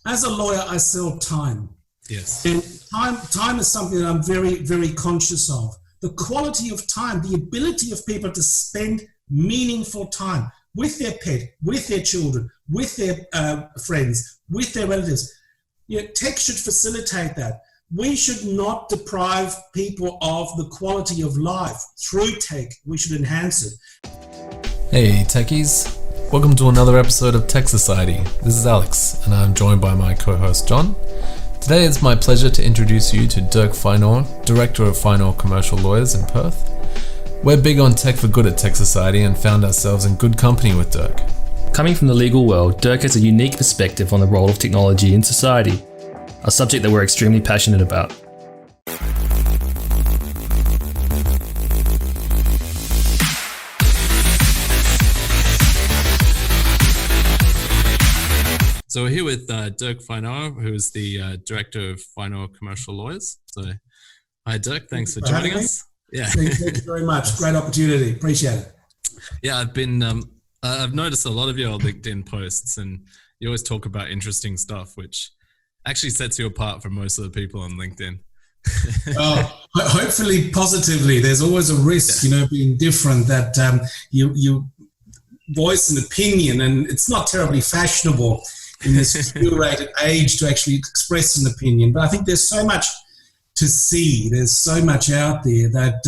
As a lawyer, I sell time. Yes. And time is something that I'm very, very conscious of. The quality of time, the ability of people to spend meaningful time with their pet, with their children, with their friends, with their relatives. Tech should facilitate that. We should not deprive people of the quality of life through tech. We should enhance it. Hey techies, welcome to another episode of Tech Society. This is Alex and I'm joined by my co-host John. Today it's my pleasure to introduce you to Dirk Feinauer, Director of Feinauer Commercial Lawyers in Perth. We're big on tech for good at Tech Society and found ourselves in good company with Dirk. Coming from the legal world, Dirk has a unique perspective on the role of technology in society, a subject that we're extremely passionate about. So we're here with Dirk Feinauer, who is the Director of Feinauer Commercial Lawyers. So, hi Dirk, thanks for joining us. Yeah, thank you very much. Great opportunity. Appreciate it. Yeah, I've noticed a lot of your LinkedIn posts, and you always talk about interesting stuff, which actually sets you apart from most of the people on LinkedIn. Hopefully positively. There's always a risk, being different, that you voice an opinion, and it's not terribly fashionable in this curated age to actually express an opinion. But I think there's so much to see. There's so much out there that,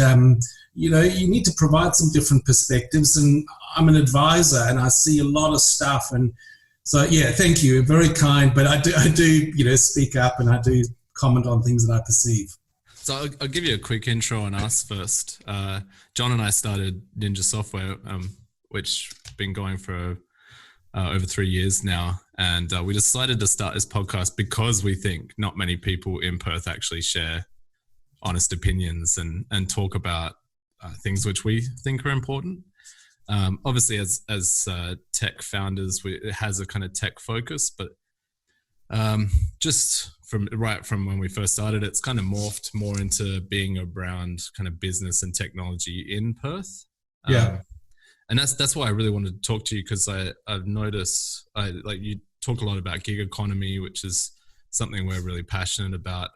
you need to provide some different perspectives. And I'm an advisor and I see a lot of stuff. And so, yeah, thank you. Very kind. But I do speak up and I do comment on things that I perceive. So I'll give you a quick intro on us first. John and I started Ninja Software, which has been going for over 3 years now. And we decided to start this podcast because we think not many people in Perth actually share honest opinions and talk about things which we think are important. Obviously, as tech founders, it has a kind of tech focus, but just from when we first started, it's kind of morphed more into being around kind of business and technology in Perth. Yeah. And that's why I really wanted to talk to you, because I've noticed you talk a lot about gig economy, which is something we're really passionate about.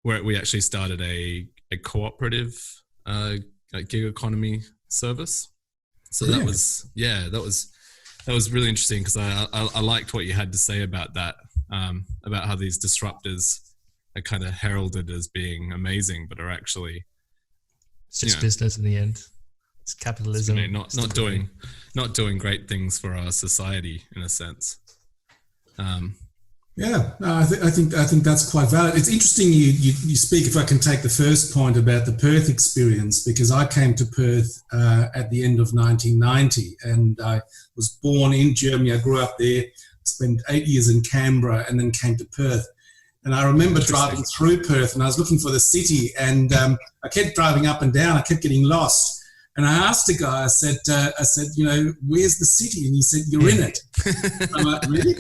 Where we actually started a cooperative gig economy service. So that was really interesting, because I liked what you had to say about that, about how these disruptors are kind of heralded as being amazing, but are actually it's just business in the end. It's capitalism. Not doing great things for our society in a sense. I think that's quite valid. It's interesting you speak, if I can take the first point about the Perth experience, because I came to Perth at the end of 1990, and I was born in Germany. I grew up there, spent 8 years in Canberra, and then came to Perth. And I remember driving through Perth, and I was looking for the city, and I kept driving up and down. I kept getting lost. And I asked a guy, I said, where's the city? And he said, you're in it. I'm like, really?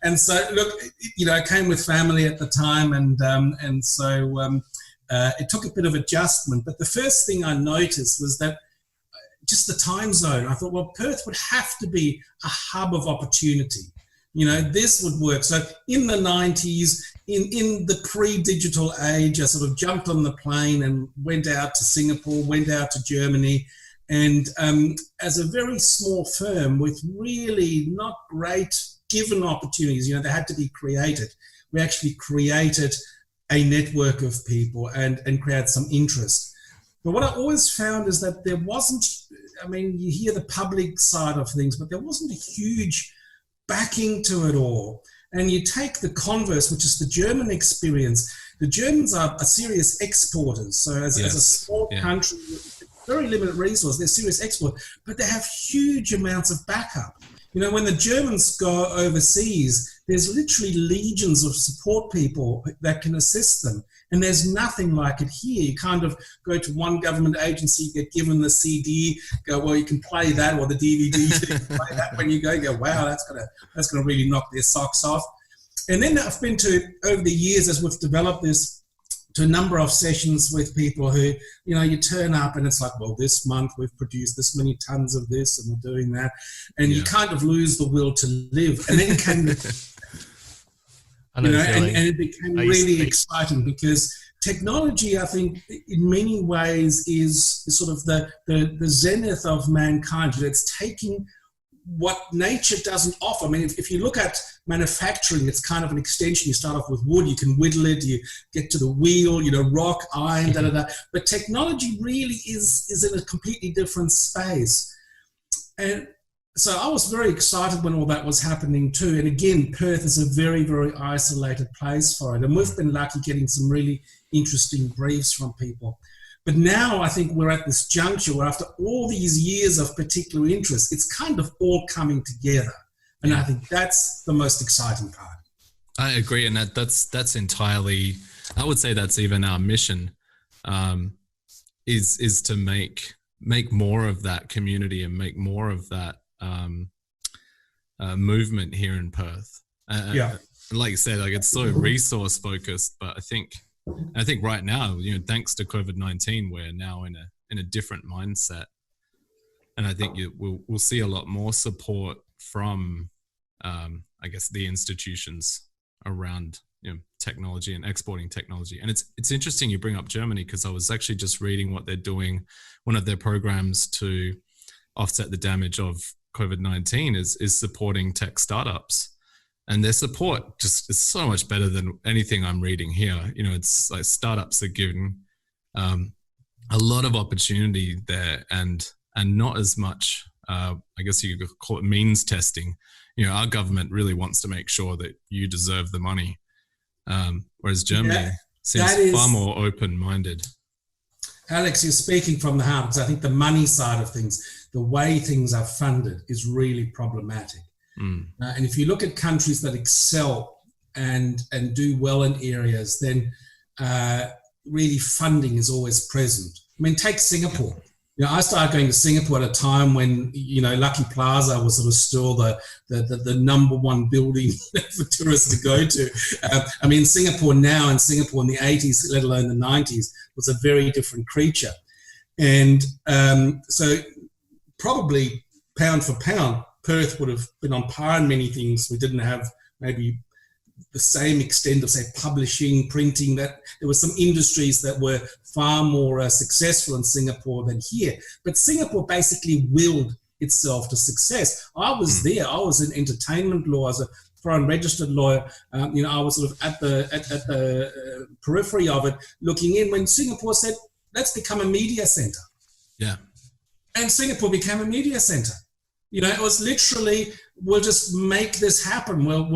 and so, look, I came with family at the time, and so it took a bit of adjustment. But the first thing I noticed was that just the time zone. I thought, well, Perth would have to be a hub of opportunity. This would work. So in the 90s, in the pre-digital age, I sort of jumped on the plane and went out to Singapore, went out to Germany. And as a very small firm with really not great given opportunities, they had to be created. We actually created a network of people and created some interest. But what I always found is that there wasn't, you hear the public side of things, but there wasn't a huge backing to it all. And you take the converse, which is the German experience. The Germans are serious exporters. So as a small country with very limited resources, they're serious exporters, but they have huge amounts of backup. When the Germans go overseas, there's literally legions of support people that can assist them. And there's nothing like it here. You kind of go to one government agency, get given the CD, go, well, you can play that, or the DVD, you can play that. When you go, wow, that's gonna really knock their socks off. And then I've been to, over the years, as we've developed this, to a number of sessions with people who, you turn up and it's like, well, this month we've produced this many tons of this and we're doing that. And you kind of lose the will to live. And then came and it became really exciting because technology, I think, in many ways is sort of the zenith of mankind. It's taking what nature doesn't offer. I mean, if you look at manufacturing, it's kind of an extension. You start off with wood, you can whittle it, you get to the wheel, rock, iron, But technology really is in a completely different space. And so I was very excited when all that was happening too. And again, Perth is a very, very isolated place for it. And we've been lucky getting some really interesting briefs from people. But now I think we're at this juncture where after all these years of particular interest, it's kind of all coming together. And I think that's the most exciting part. I agree. And that's entirely, I would say that's even our mission, is to make more of that community and make more of that movement here in Perth. Like you said, it's so resource focused, but I think right now, thanks to COVID-19, we're now in a different mindset, and I think we'll see a lot more support from, the institutions around technology and exporting technology. And it's interesting you bring up Germany, because I was actually just reading what they're doing. One of their programs to offset the damage of COVID-19 is supporting tech startups. And their support just is so much better than anything I'm reading here. It's like startups are given a lot of opportunity there, and not as much, you could call it means testing. Our government really wants to make sure that you deserve the money, whereas Germany seems far more open-minded. Alex, you're speaking from the heart, because I think the money side of things, the way things are funded, is really problematic. And if you look at countries that excel and do well in areas, then really funding is always present. I mean, take Singapore. I started going to Singapore at a time when, Lucky Plaza was sort of still the number one building for tourists to go to. Singapore now and Singapore in the 80s, let alone the 90s, was a very different creature. And so probably pound for pound, Perth would have been on par in many things. We didn't have maybe the same extent of, say, publishing, printing. That there were some industries that were far more successful in Singapore than here. But Singapore basically willed itself to success. I was there. I was in entertainment law as a foreign registered lawyer. I was sort of at the periphery of it, looking in when Singapore said, "Let's become a media center." Yeah, and Singapore became a media center. It was literally, we'll just make this happen. We'll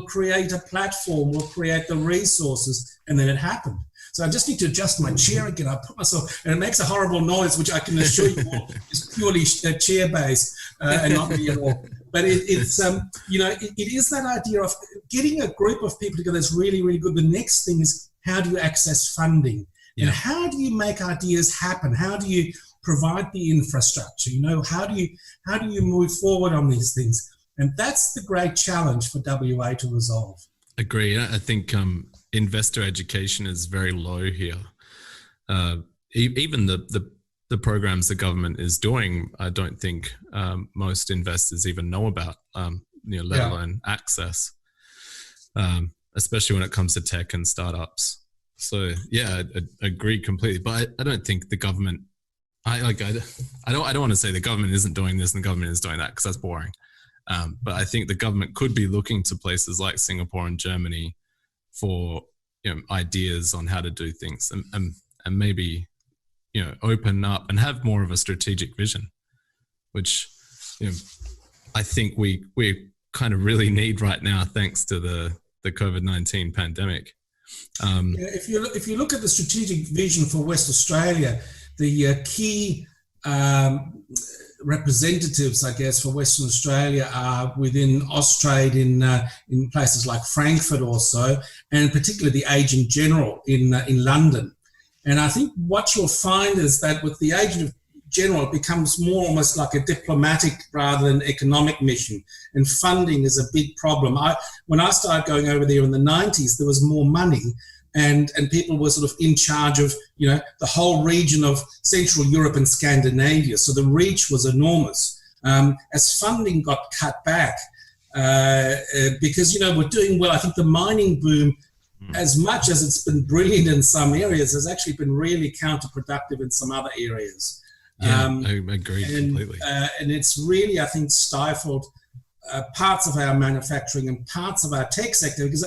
create a platform. We'll create the resources, and then it happened. So I just need to adjust my chair again. I put myself, and it makes a horrible noise, which I can assure you is purely chair-based and not me at all. But it is that idea of getting a group of people together is really, really good. The next thing is, how do you access funding? And how do you make ideas happen? How do you provide the infrastructure? How do you move forward on these things? And that's the great challenge for WA to resolve. Agree. I think investor education is very low here. Even the programs the government is doing, I don't think most investors even know about, let alone access, especially when it comes to tech and startups. So I agree completely. But I don't think the government, I don't want to say the government isn't doing this and the government is doing that, because that's boring. But I think the government could be looking to places like Singapore and Germany for ideas on how to do things, and maybe open up and have more of a strategic vision, which I think we kind of really need right now, thanks to the COVID-19 pandemic. If you look at the strategic vision for West Australia, the key representatives, I guess, for Western Australia are within Austrade in places like Frankfurt also, and particularly the Agent General in London. And I think what you'll find is that with the Agent General, it becomes more almost like a diplomatic rather than economic mission, and funding is a big problem. When I started going over there in the 90s, there was more money, and people were sort of in charge of, the whole region of Central Europe and Scandinavia. So the reach was enormous. As funding got cut back, because, we're doing well. I think the mining boom, as much as it's been brilliant in some areas, has actually been really counterproductive in some other areas. Yeah, I agree completely. And it's really, I think, stifled parts of our manufacturing and parts of our tech sector, because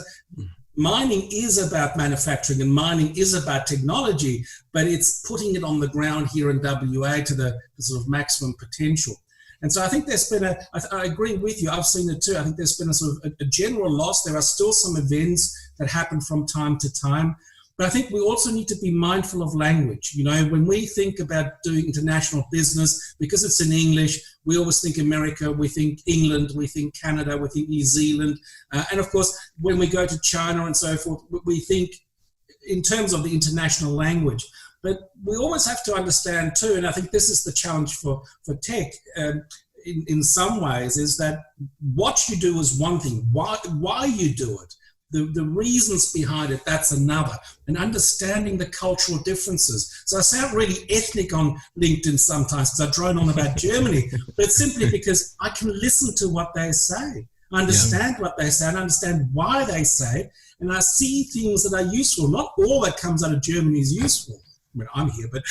mining is about manufacturing and mining is about technology, but it's putting it on the ground here in WA to the sort of maximum potential. And so I think there's been I agree with you, I've seen it too. I think there's been a sort of a general loss. There are still some events that happen from time to time, but I think we also need to be mindful of language. When we think about doing international business, because it's in English, we always think America, we think England, we think Canada, we think New Zealand. And of course, when we go to China and so forth, we think in terms of the international language. But we always have to understand too, and I think this is the challenge for tech in some ways, is that what you do is one thing. Why you do it, the reasons behind it, that's another. And understanding the cultural differences. So I sound really ethnic on LinkedIn sometimes because I drone on about Germany, but simply because I can listen to what they say. I understand what they say, and I understand why they say it, and I see things that are useful. Not all that comes out of Germany is useful. I mean, I'm here, but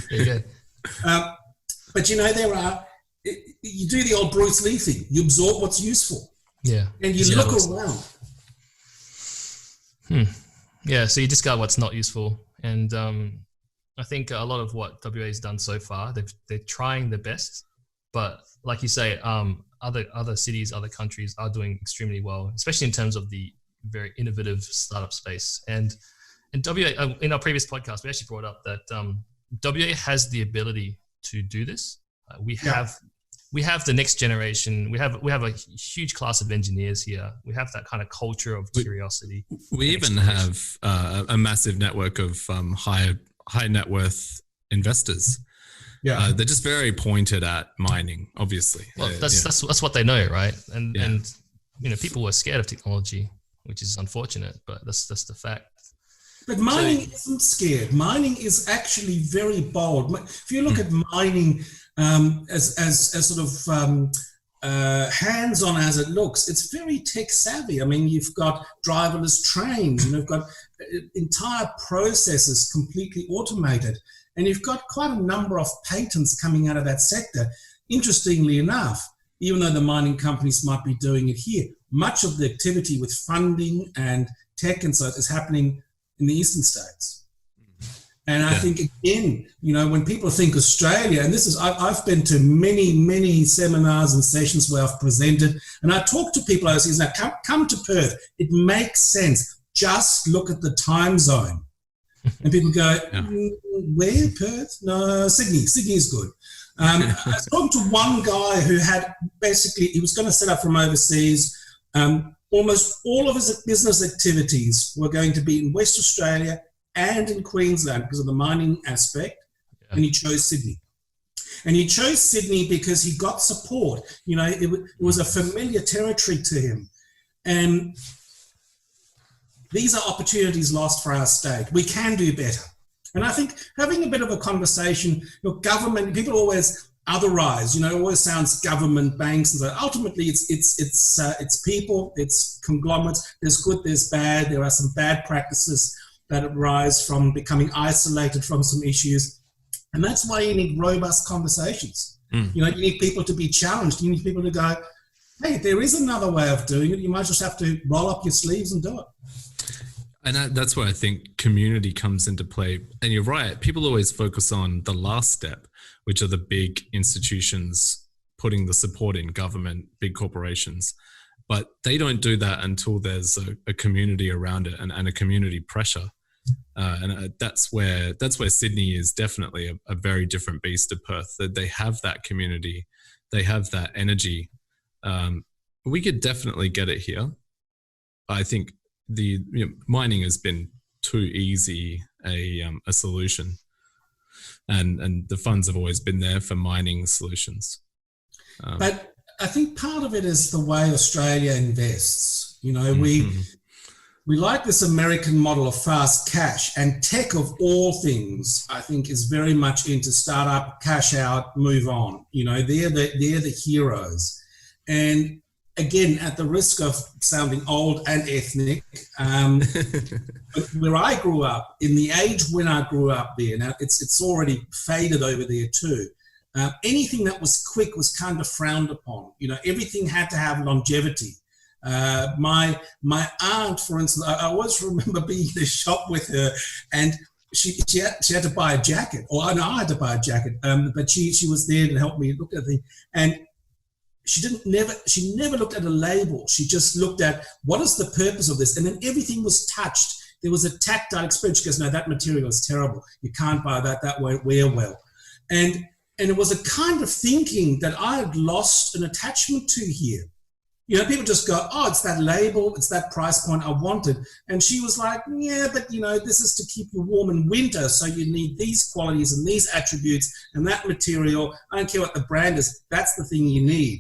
very good. But there are. You do the old Bruce Lee thing. You absorb what's useful. Yeah. And you look around. Yeah. So you discard what's not useful, and I think a lot of what WA has done so far, they're trying their best, but like you say, other cities, other countries are doing extremely well, especially in terms of the very innovative startup space. And WA, in our previous podcast, we actually brought up that WA has the ability to do this. We have the next generation. We have a huge class of engineers here. We have that kind of culture of curiosity. We even have a massive network of high net worth investors. Yeah, they're just very pointed at mining, obviously. Well, that's what they know, right? And people were scared of technology, which is unfortunate, but that's the fact. But mining isn't scared. Mining is actually very bold. If you look at mining as sort of hands-on as it looks, it's very tech savvy. I mean, you've got driverless trains, you've got entire processes completely automated, and you've got quite a number of patents coming out of that sector. Interestingly enough, even though the mining companies might be doing it here, much of the activity with funding and tech and so is happening in the eastern states. And I think, again, when people think Australia, and this is, I've been to many seminars and sessions where I've presented, and I talk to people, I say, now come to Perth. It makes sense. Just look at the time zone. And people go, where, Perth? No, Sydney. Sydney is good. I was talking to one guy who had he was going to set up from overseas. Almost all of his business activities were going to be in West Australia and in Queensland because of the mining aspect, and he chose Sydney. And he chose Sydney because he got support. It was a familiar territory to him. And these are opportunities lost for our state. We can do better. And I think having a bit of a conversation, government, people always otherize, it always sounds government, banks, and so ultimately it's people, it's conglomerates. There's good, there's bad. There are some bad practices that arise from becoming isolated from some issues, and that's why you need robust conversations. You need people to be challenged. You need people to go, hey, there is another way of doing it. You might just have to roll up your sleeves and do it. And that's where I think community comes into play. And you're right. People always focus on the last step, which are the big institutions putting the support in, government, big corporations. But they don't do that until there's a community around it and a community pressure. And that's where Sydney is definitely a very different beast to Perth. That they have that community, they have that energy. We could definitely get it here. I think mining has been too easy a solution, and the funds have always been there for mining solutions. But I think part of it is the way Australia invests. we like this American model of fast cash, and tech of all things, I think, is very much into startup, cash out, move on. You know, they're the heroes. And again, at the risk of sounding old and ethnic, where I grew up, in the age when I grew up there, now it's already faded over there too. Anything that was quick was kind of frowned upon. You know, everything had to have longevity. My aunt, for instance, I always remember being in a shop with her, and she had to buy a jacket, or I had to buy a jacket, but she was there to help me look at the thing, and she never looked at a label. She just looked at what is the purpose of this, and then everything was touched. There was a tactile experience. She goes, no, that material is terrible. You can't buy that. That won't wear well. And it was a kind of thinking that I had lost an attachment to here. You know, people just go, oh, it's that label, it's that price point I wanted. And she was like, yeah, but, you know, this is to keep you warm in winter, so you need these qualities and these attributes and that material. I don't care what the brand is, that's the thing you need.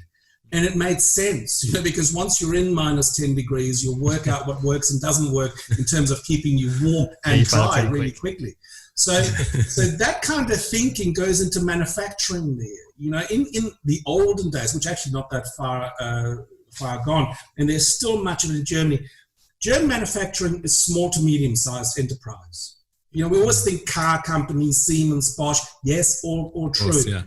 And it made sense, you know, because once you're in minus 10 degrees, you'll work out what works and doesn't work in terms of keeping you warm and dry really quickly. So that kind of thinking goes into manufacturing there. You know, in the olden days, which actually not that far gone, and there's still much of it in Germany. German manufacturing is small to medium-sized enterprise. You know, we always think car companies, Siemens, Bosch, yes, all true. Course, yeah.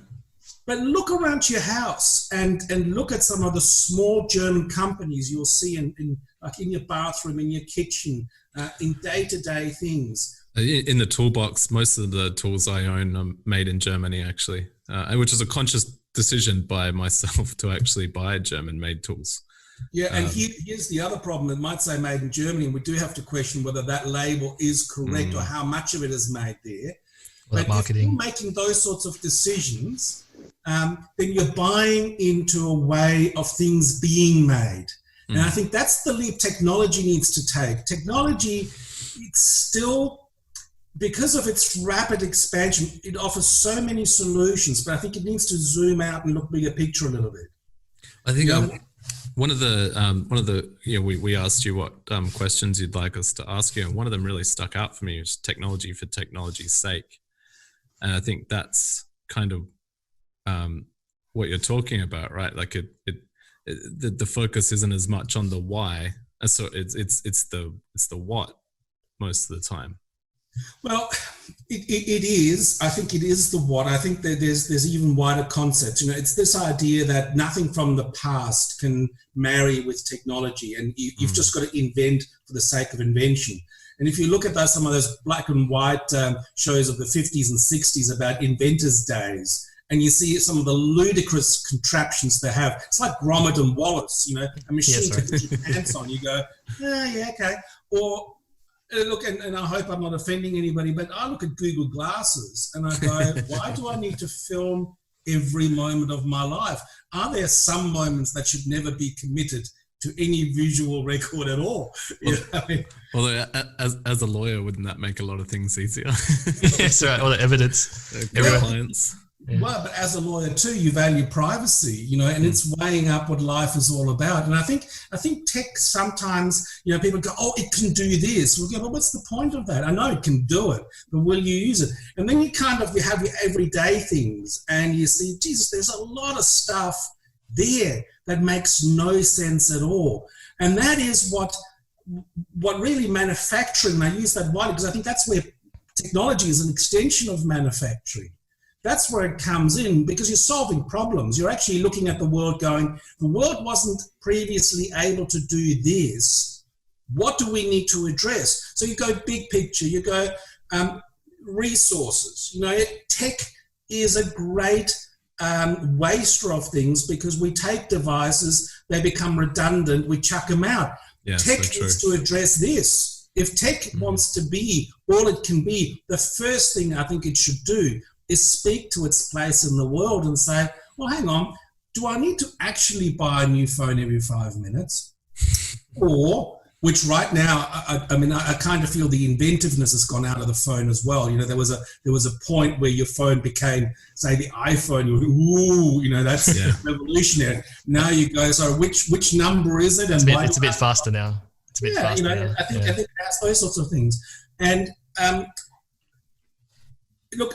But look around your house and look at some of the small German companies you'll see in your bathroom, in your kitchen, in day-to-day things. In the toolbox, most of the tools I own are made in Germany, actually, which is a conscious decision by myself to actually buy German-made tools. Yeah, and here's the other problem. It might say made in Germany, and we do have to question whether that label is correct or how much of it is made there. But marketing. If you're making those sorts of decisions, then you're buying into a way of things being made. And I think that's the leap technology needs to take. Technology, it's still, because of its rapid expansion, it offers so many solutions, but I think it needs to zoom out and look bigger picture a little bit. I think one of the we asked you what questions you'd like us to ask you, and one of them really stuck out for me was technology for technology's sake. And I think that's kind of what you're talking about, right? Like the focus isn't as much on the why, so it's the what most of the time. Well, it is. I think it is the what. I think that there's even wider concepts. You know, it's this idea that nothing from the past can marry with technology, and you've just got to invent for the sake of invention. And if you look at some of those black and white shows of the 50s and 60s about inventors' days, and you see some of the ludicrous contraptions they have. It's like Gromit and Wallace, you know, a machine to put your pants on. You go, yeah, okay. Or look, and I hope I'm not offending anybody, but I look at Google Glasses and I go, why do I need to film every moment of my life? Are there some moments that should never be committed to any visual record at all? You know, I mean, although as a lawyer, wouldn't that make a lot of things easier? Yes, right. All the evidence, clients. Yeah. Well, but as a lawyer too, you value privacy, you know, and it's weighing up what life is all about. And I think tech sometimes, you know, people go, oh, it can do this. We'll go, well, what's the point of that? I know it can do it, but will you use it? And then you have your everyday things, and you see, Jesus, there's a lot of stuff there that makes no sense at all. And that is what really manufacturing, and I use that widely because I think that's where technology is an extension of manufacturing. That's where it comes in, because you're solving problems. You're actually looking at the world going, the world wasn't previously able to do this. What do we need to address? So you go big picture, you go resources. You know, tech is a great waster of things because we take devices, they become redundant, we chuck them out. Yeah, tech needs to address this. If tech wants to be all it can be, the first thing I think it should do is speak to its place in the world and say, well, hang on, do I need to actually buy a new phone every 5 minutes? Or, which right now, I kind of feel the inventiveness has gone out of the phone as well. You know, there was a point where your phone became, say, the iPhone. You went, ooh, you know, that's revolutionary. Now you go, so which number is it? And it's a bit faster now. It's a bit faster. I think it has those sorts of things. And look,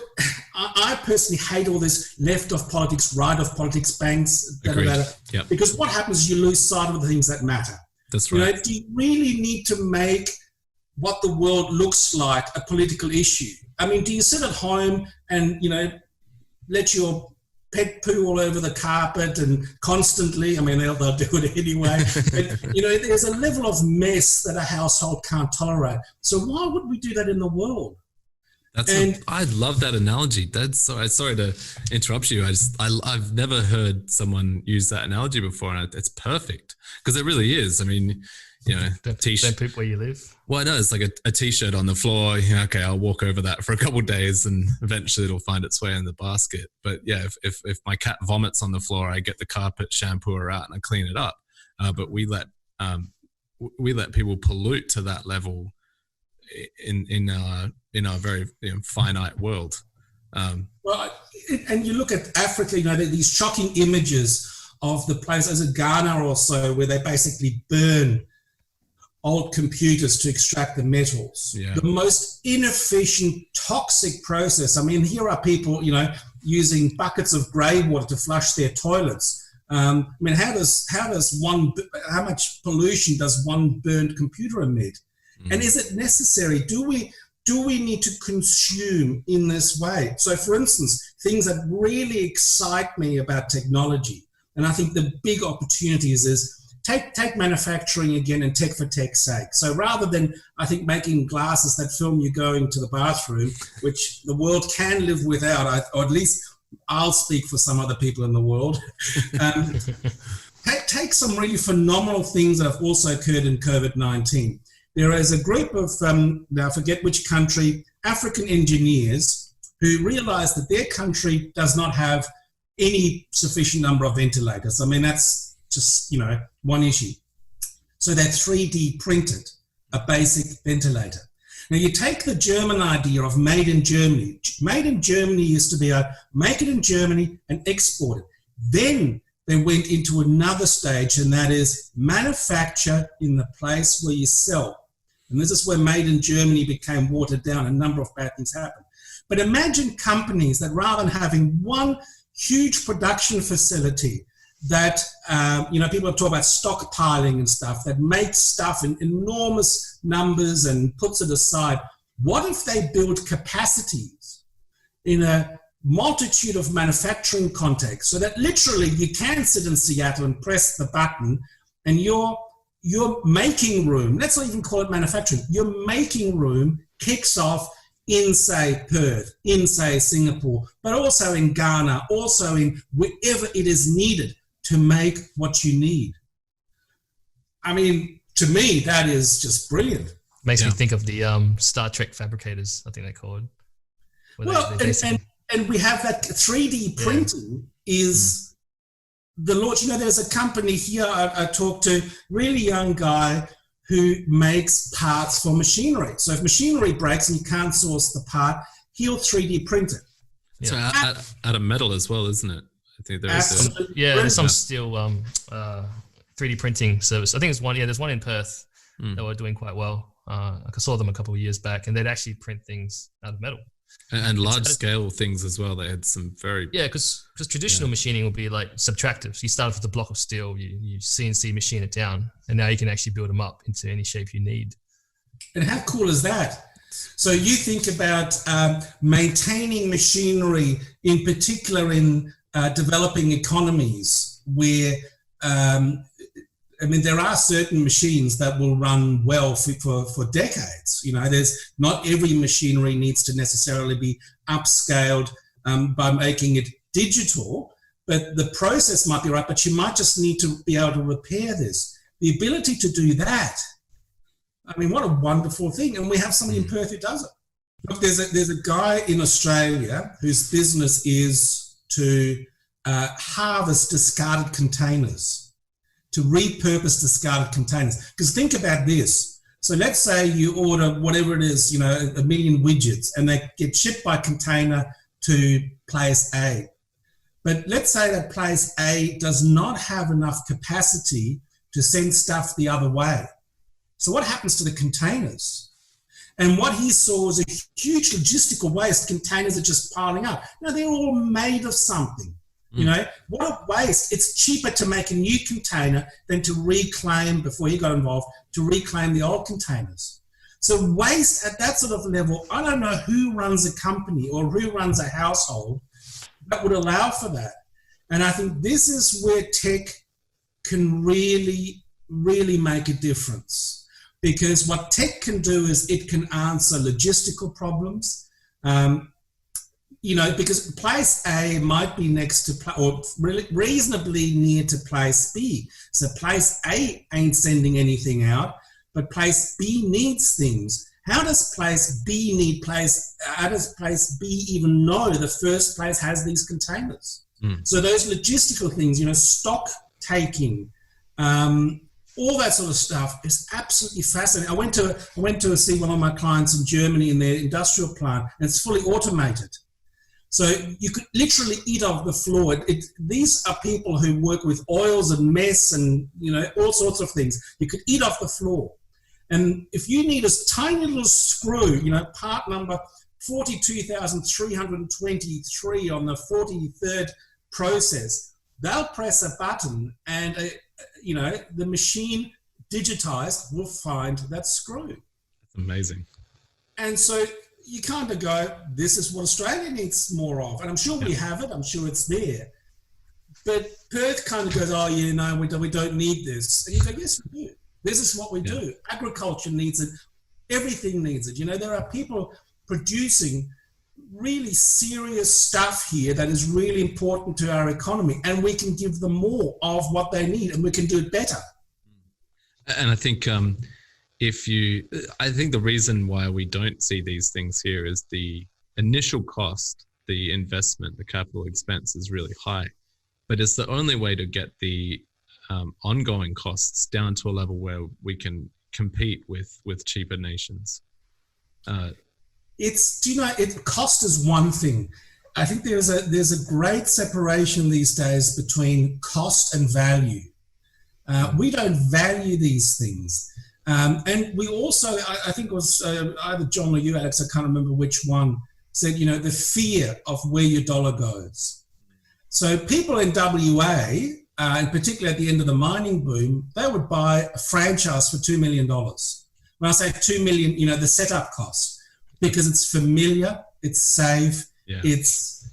I personally hate all this left of politics, right of politics, banks, Yep. because what happens is you lose sight of the things that matter. That's right. Do you really need to make what the world looks like a political issue? I mean, do you sit at home and, let your pet poo all over the carpet and constantly, I mean, they'll do it anyway. But, there's a level of mess that a household can't tolerate. So why would we do that in the world? I love that analogy. Sorry to interrupt you. I've never heard someone use that analogy before, and it's perfect because it really is. I mean, don't poop where you live. Well, no, it's like a t-shirt on the floor. Okay, I'll walk over that for a couple of days, and eventually it'll find its way in the basket. But yeah, if my cat vomits on the floor, I get the carpet, shampoo her out, and I clean it up. But we let people pollute to that level in our very finite world. Well, and you look at Africa, these shocking images of the places in Ghana or so where they basically burn old computers to extract the metals. Yeah. The most inefficient, toxic process. I mean, here are people, using buckets of grey water to flush their toilets. I mean, how much pollution does one burned computer emit? And is it necessary? Do we need to consume in this way? So, for instance, things that really excite me about technology, and I think the big opportunities is take manufacturing again and tech for tech's sake. So rather than, I think, making glasses that film you going to the bathroom, which the world can live without, or at least I'll speak for some other people in the world, take some really phenomenal things that have also occurred in COVID-19. There is a group of, now I forget which country, African engineers who realized that their country does not have any sufficient number of ventilators. I mean, that's just, one issue. So they 3D printed a basic ventilator. Now you take the German idea of made in Germany. Made in Germany used to be make it in Germany and export it. Then they went into another stage, and that is manufacture in the place where you sell. And this is where made in Germany became watered down. A number of bad things happened. But imagine companies that rather than having one huge production facility that, people talk about stockpiling and stuff, that makes stuff in enormous numbers and puts it aside. What if they build capacities in a multitude of manufacturing contexts so that literally you can sit in Seattle and press the button and your making room, let's not even call it manufacturing, your making room kicks off in, say, Perth, in, say, Singapore, but also in Ghana, also in wherever it is needed to make what you need. I mean, to me, that is just brilliant. Makes me think of the Star Trek fabricators, I think they're called. Well, and we have that 3D printing is the launch. There's a company here I talked to, really young guy who makes parts for machinery. So if machinery breaks and you can't source the part, he'll 3D print it. So out of metal as well, isn't it? I think there is. There's some steel 3D printing service. I think it's one. Yeah, there's one in Perth that were doing quite well. I saw them a couple of years back, and they'd actually print things out of metal. And large scale things as well. They had some very... Yeah, because traditional machining will be like subtractive. So you start with a block of steel, you CNC machine it down, and now you can actually build them up into any shape you need. And how cool is that? So you think about maintaining machinery, in particular in developing economies where... there are certain machines that will run well for decades. There's not every machinery needs to necessarily be upscaled by making it digital, but the process might be right, but you might just need to be able to repair this. The ability to do that, what a wonderful thing. And we have somebody in Perth who does it. Look, there's a guy in Australia whose business is to harvest discarded containers, to repurpose discarded containers. Because think about this. So let's say you order whatever it is, 1 million widgets, and they get shipped by container to place A. But let's say that place A does not have enough capacity to send stuff the other way. So what happens to the containers? And what he saw was a huge logistical waste. Containers are just piling up. Now, they're all made of something. You know, what a waste. It's cheaper to make a new container than to reclaim, before he got involved, to reclaim the old containers. So waste at that sort of level, I don't know who runs a company or who runs a household that would allow for that. And I think this is where tech can really, really make a difference. Because what tech can do is it can answer logistical problems. You know, because place A might be next to, or reasonably near to place B. So place A ain't sending anything out, but place B needs things. How does place B need place? How does place B even know the first place has these containers? So those logistical things, you know, stock taking, all that sort of stuff is absolutely fascinating. I went to see one of my clients in Germany in their industrial plant, and it's fully automated. So you could literally eat off the floor. These are people who work with oils and mess and, you know, all sorts of things. You could eat off the floor. And if you need a tiny little screw, you know, part number 42,323 on the 43rd process, they'll press a button and, you know, the machine digitized will find that screw. That's amazing. And so you kind of go, this is what Australia needs more of. And I'm sure we have it. I'm sure it's there. But Perth kind of goes, oh, yeah, no, we don't need this. And you go, yes, we do. This is what we do. Agriculture needs it. Everything needs it. You know, there are people producing really serious stuff here that is really important to our economy. And we can give them more of what they need, and we can do it better. And I think I think the reason why we don't see these things here is the initial cost, the investment, the capital expense is really high, but it's the only way to get the ongoing costs down to a level where we can compete with cheaper nations. Cost is one thing. I think there's a great separation these days between cost and value. We don't value these things. And we also, I think it was either John or you, Alex, I can't remember which one, said, you know, the fear of where your dollar goes. So people in WA, and particularly at the end of the mining boom, they would buy a franchise for $2 million. When I say $2 million, you know, the setup cost, because it's familiar, it's safe, it's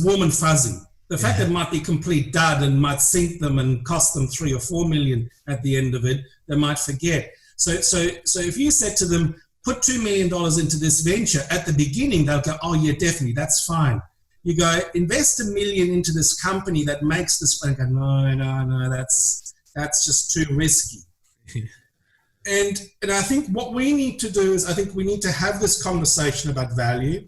warm and fuzzy. The fact that it might be complete dud and might sink them and cost them $3 or $4 million at the end of it, they might forget. So if you said to them, put $2 million into this venture, at the beginning, they'll go, oh yeah, definitely, that's fine. You go, invest $1 million into this company that makes this, and go, no, that's just too risky. And I think what we need to do is, I think we need to have this conversation about value.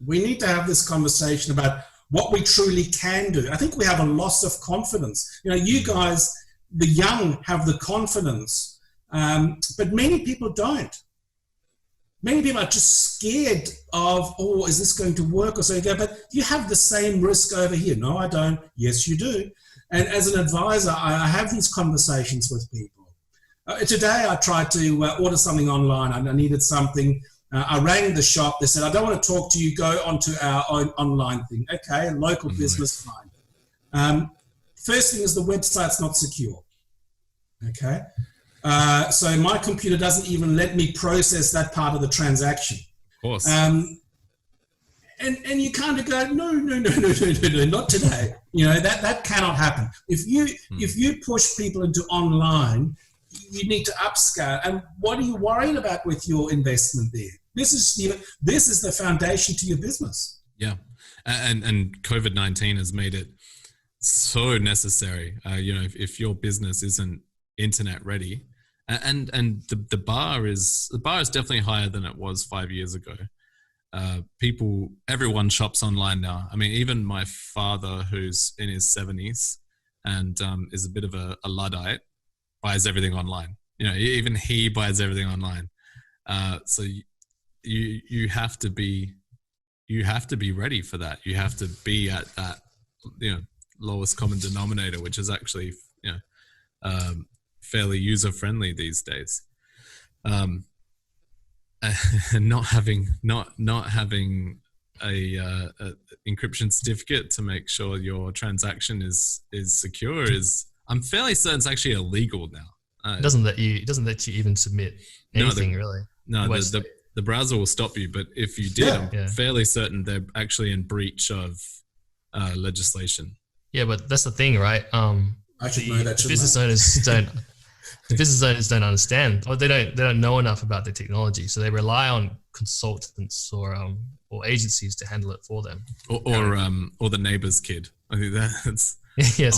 We need to have this conversation about what we truly can do. I think we have a loss of confidence. You know, you guys, the young, have the confidence. But many people don't. Many people are just scared of, oh, is this going to work or so? But you have the same risk over here. No, I don't. Yes, you do. And as an advisor, I have these conversations with people. Today, I tried to order something online. I needed something. I rang the shop. They said, I don't want to talk to you. Go onto our own online thing. Okay, local business, fine. First thing is the website's not secure. Okay. So my computer doesn't even let me process that part of the transaction. Of course. And you kind of go, no, not today. You know, that cannot happen. If you push people into online, you need to upscale. And what are you worrying about with your investment there? This is the foundation to your business. Yeah. And COVID-19 has made it so necessary. You know, if your business isn't internet ready, and the bar is definitely higher than it was 5 years ago. Everyone shops online now. I mean, even my father, who's in his 70s and is a bit of a Luddite, buys everything online. You know, even he buys everything online. So you have to be ready for that. You have to be at that, you know, lowest common denominator, which is actually, you know, fairly user friendly these days. not having a encryption certificate to make sure your transaction is secure is, I'm fairly certain it's actually illegal now. It doesn't let you even submit anything, really. No, the browser will stop you, but if you did, I'm fairly certain they're actually in breach of legislation. Yeah, but that's the thing, right? I should know that. The business owners don't understand, or they don't know enough about the technology, so they rely on consultants or agencies to handle it for them, or the neighbor's kid. I think that's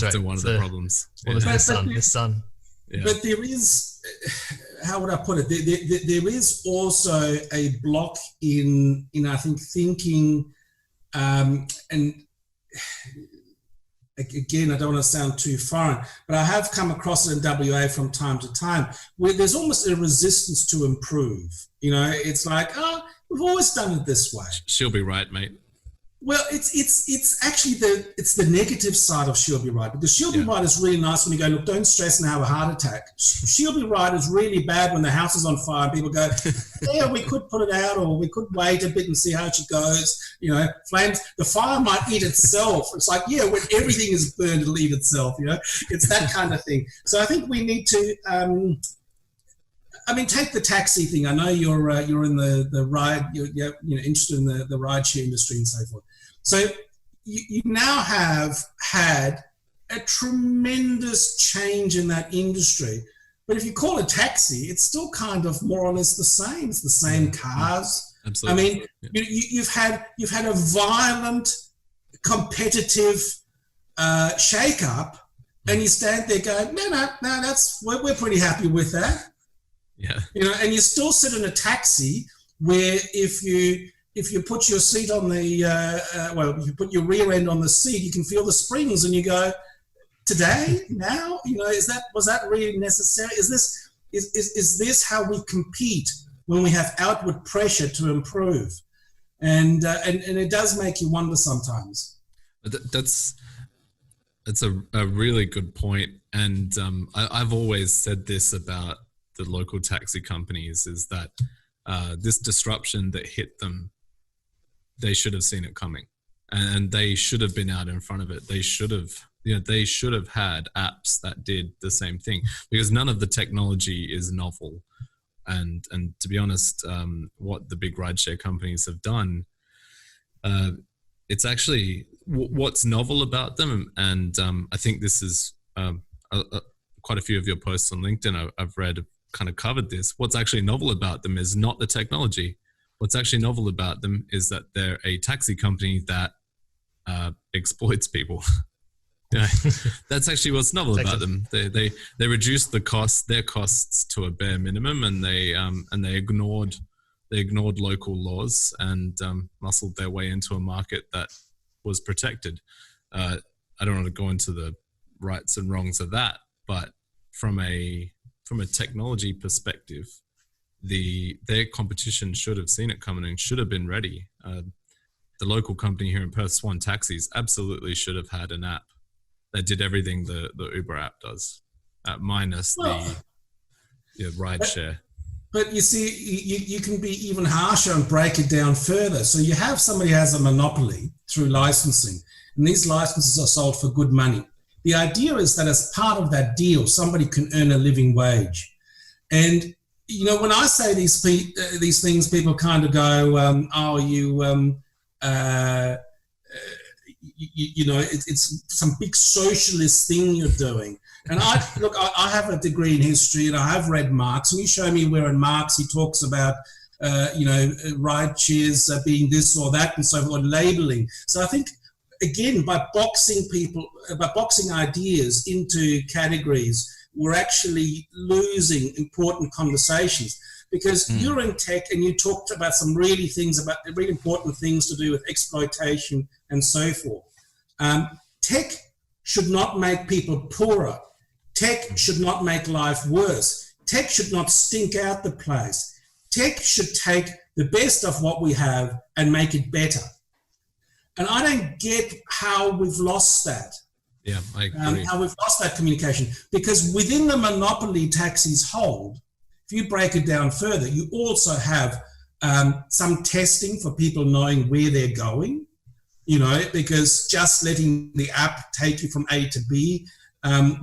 often one of the problems. Or the son. Yeah. But there is, how would I put it? There is also a block in I think thinking, and again, I don't want to sound too foreign, but I have come across it in WA from time to time, where there's almost a resistance to improve. You know, it's like, oh, we've always done it this way. She'll be right, mate. Well, it's actually the negative side of she'll be right, because she'll be right is really nice when you go, look, don't stress and have a heart attack. She'll be right is really bad when the house is on fire and people go, yeah, we could put it out, or we could wait a bit and see how it goes. You know, flames, the fire might eat itself. It's like, yeah, when everything is burned, it'll eat itself. You know, it's that kind of thing. So I think we need to. Take the taxi thing. I know you're in the ride. You're interested in the rideshare industry and so forth. So you now have had a tremendous change in that industry. But if you call it taxi, it's still kind of more or less the same. It's the same cars. Absolutely. You've had a violent, competitive shake-up, and you stand there going, no, we're pretty happy with that. Yeah. And you still sit in a taxi where if you put your seat on the if you put your rear end on the seat, you can feel the springs, and you go, today, now, was that really necessary? Is this how we compete when we have outward pressure to improve? And it does make you wonder sometimes. That's a really good point, and I've always said this about the local taxi companies, is that this disruption that hit them, they should have seen it coming, and they should have been out in front of it. They should have had apps that did the same thing, because none of the technology is novel. And to be honest, what the big rideshare companies have done, it's actually what's novel about them. And I think this is quite a few of your posts on LinkedIn I've read kind of covered this. What's actually novel about them is not the technology. What's actually novel about them is that they're a taxi company that exploits people. That's actually what's novel about them. They reduced their costs to a bare minimum, and they ignored local laws and muscled their way into a market that was protected. I don't want to go into the rights and wrongs of that, but from a technology perspective, their competition should have seen it coming and should have been ready. The local company here in Perth, Swan Taxis, absolutely should have had an app that did everything the Uber app does, minus the ride share. But you see, you can be even harsher and break it down further. So you have somebody who has a monopoly through licensing, and these licenses are sold for good money. The idea is that as part of that deal, somebody can earn a living wage. And, when I say these things, people kind of go, it's some big socialist thing you're doing. And I have a degree in history, and I have read Marx. And you show me where in Marx he talks about, ride shares being this or that and so forth, labeling. So I think, again, by boxing ideas into categories, we're actually losing important conversations, because you're in tech and you talked about some really important things to do with exploitation and so forth. Tech should not make people poorer. Tech should not make life worse. Tech should not stink out the place. Tech should take the best of what we have and make it better. And I don't get how we've lost that. Yeah, I agree. How we've lost that communication, because within the monopoly taxis hold, If you break it down further, you also have some testing for people knowing where they're going, because just letting the app take you from A to B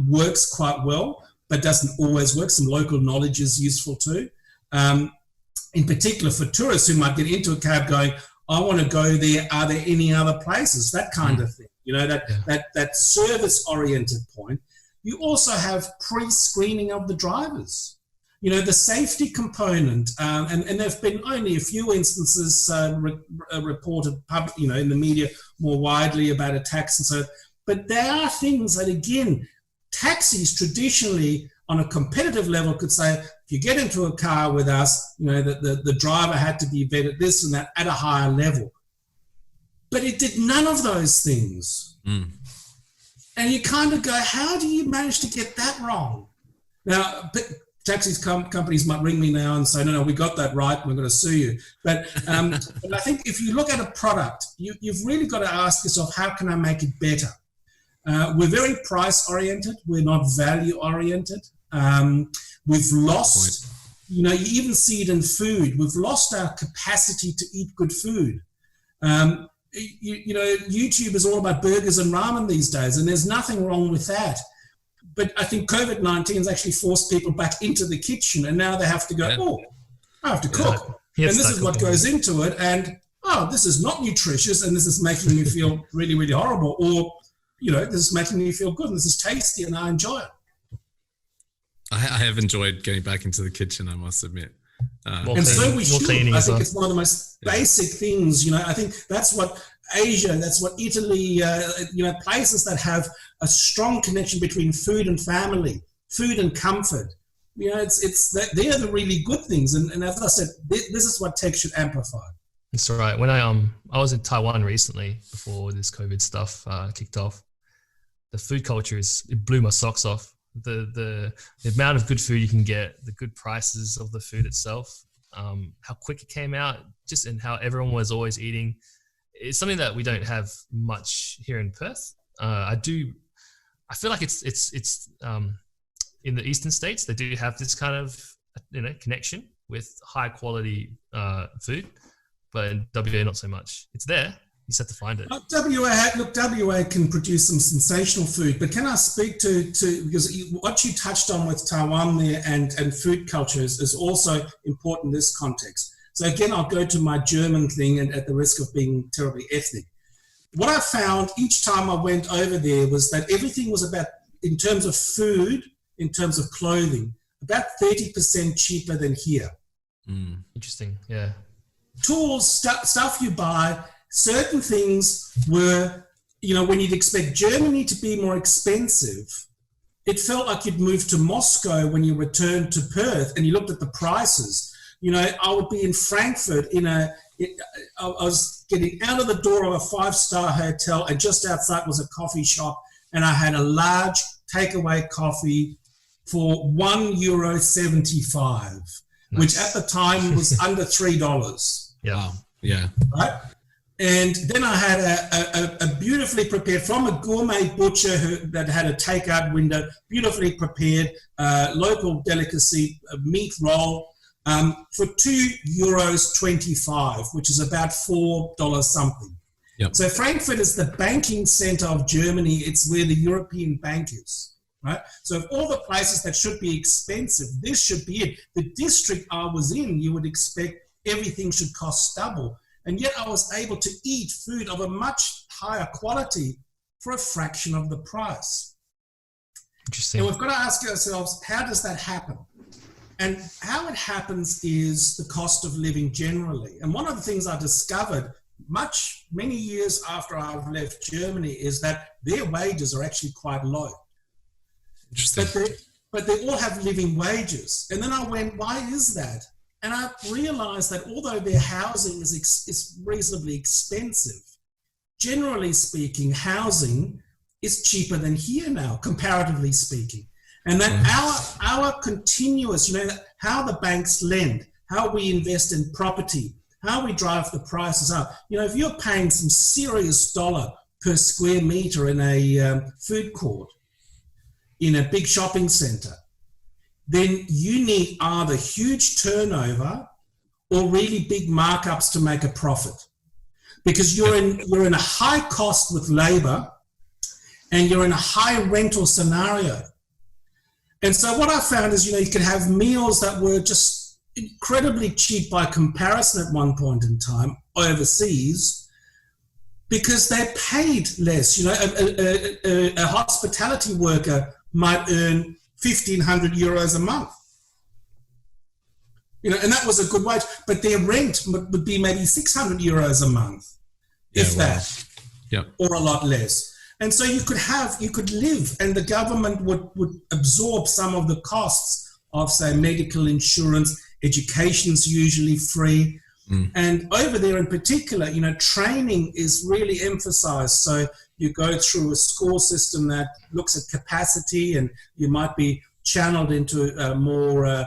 works quite well, but doesn't always work. Some local knowledge is useful too. In particular for tourists who might get into a cab going, I want to go there, are there any other places? That kind of thing, that service-oriented point. You also have pre-screening of the drivers. The safety component, and there have been only a few instances reported, in the media more widely about attacks and so. But there are things that, again, taxis traditionally on a competitive level could say, if you get into a car with us, the driver had to be vetted this and that at a higher level. But it did none of those things. Mm. And you kind of go, how do you manage to get that wrong? Now, taxi companies might ring me now and say, no, we got that right, we're going to sue you. But I think if you look at a product, you've really got to ask yourself, how can I make it better? We're very price-oriented. We're not value-oriented. We've lost, you even see it in food. We've lost our capacity to eat good food. YouTube is all about burgers and ramen these days, and there's nothing wrong with that. But I think COVID-19 has actually forced people back into the kitchen, and now they have to go, I have to cook. And this is what goes into it. And, this is not nutritious, and this is making me feel really, really horrible. Or, this is making me feel good, and this is tasty, and I enjoy it. I have enjoyed getting back into the kitchen, I must admit. So we should. I think it's one of the most basic things. I think that's what Asia, that's what Italy, places that have a strong connection between food and family, food and comfort. They're the really good things. And as I said, this is what tech should amplify. That's right. When I was in Taiwan recently before this COVID stuff kicked off, the food culture it blew my socks off. The amount of good food you can get, the good prices of the food itself, how quick it came out, and how everyone was always eating. It's something that we don't have much here in Perth. I feel like it's in the eastern states, they do have this kind of connection with high quality food, but in WA not so much. It's there. You just have to find it. WA can produce some sensational food, but can I speak to because what you touched on with Taiwan there and food cultures is also important in this context. So again, I'll go to my German thing, and at the risk of being terribly ethnic. What I found each time I went over there was that everything was about, in terms of food, in terms of clothing, about 30% cheaper than here. Mm. Interesting, yeah. Tools, stuff you buy. Certain things were, when you'd expect Germany to be more expensive, it felt like you'd moved to Moscow when you returned to Perth and you looked at the prices. I would be in Frankfurt I was getting out of the door of a 5-star hotel, and just outside was a coffee shop, and I had a large takeaway coffee for €1.75, which at the time was under $3. Yeah. Yeah. Right? And then I had a beautifully prepared, from a gourmet butcher that had a takeout window, beautifully prepared local delicacy meat roll for €2.25, which is about $4 something. Yep. So Frankfurt is the banking center of Germany. It's where the European bank is, right? So of all the places that should be expensive, this should be it. The district I was in, you would expect everything should cost double. And yet I was able to eat food of a much higher quality for a fraction of the price. Interesting. And we've got to ask ourselves, how does that happen? And how it happens is the cost of living generally. And one of the things I discovered many years after I've left Germany is that their wages are actually quite low. Interesting. But they all have living wages. And then I went, why is that? And I realized that although their housing is reasonably expensive, generally speaking, housing is cheaper than here now, comparatively speaking. And that our continuous, how the banks lend, how we invest in property, how we drive the prices up. If you're paying some serious dollar per square meter in a food court, in a big shopping center, then you need either huge turnover or really big markups to make a profit, because you're in a high cost with labor and you're in a high rental scenario. And so what I found is, you could have meals that were just incredibly cheap by comparison at one point in time overseas, because they're paid less. A hospitality worker might earn 1,500 euros a month. And that was a good wage, but their rent would be maybe 600 euros a month, or a lot less. And so you could live, and the government would absorb some of the costs of, say, medical insurance. Education's usually free. And over there in particular, training is really emphasized. So you go through a school system that looks at capacity, and you might be channeled into a more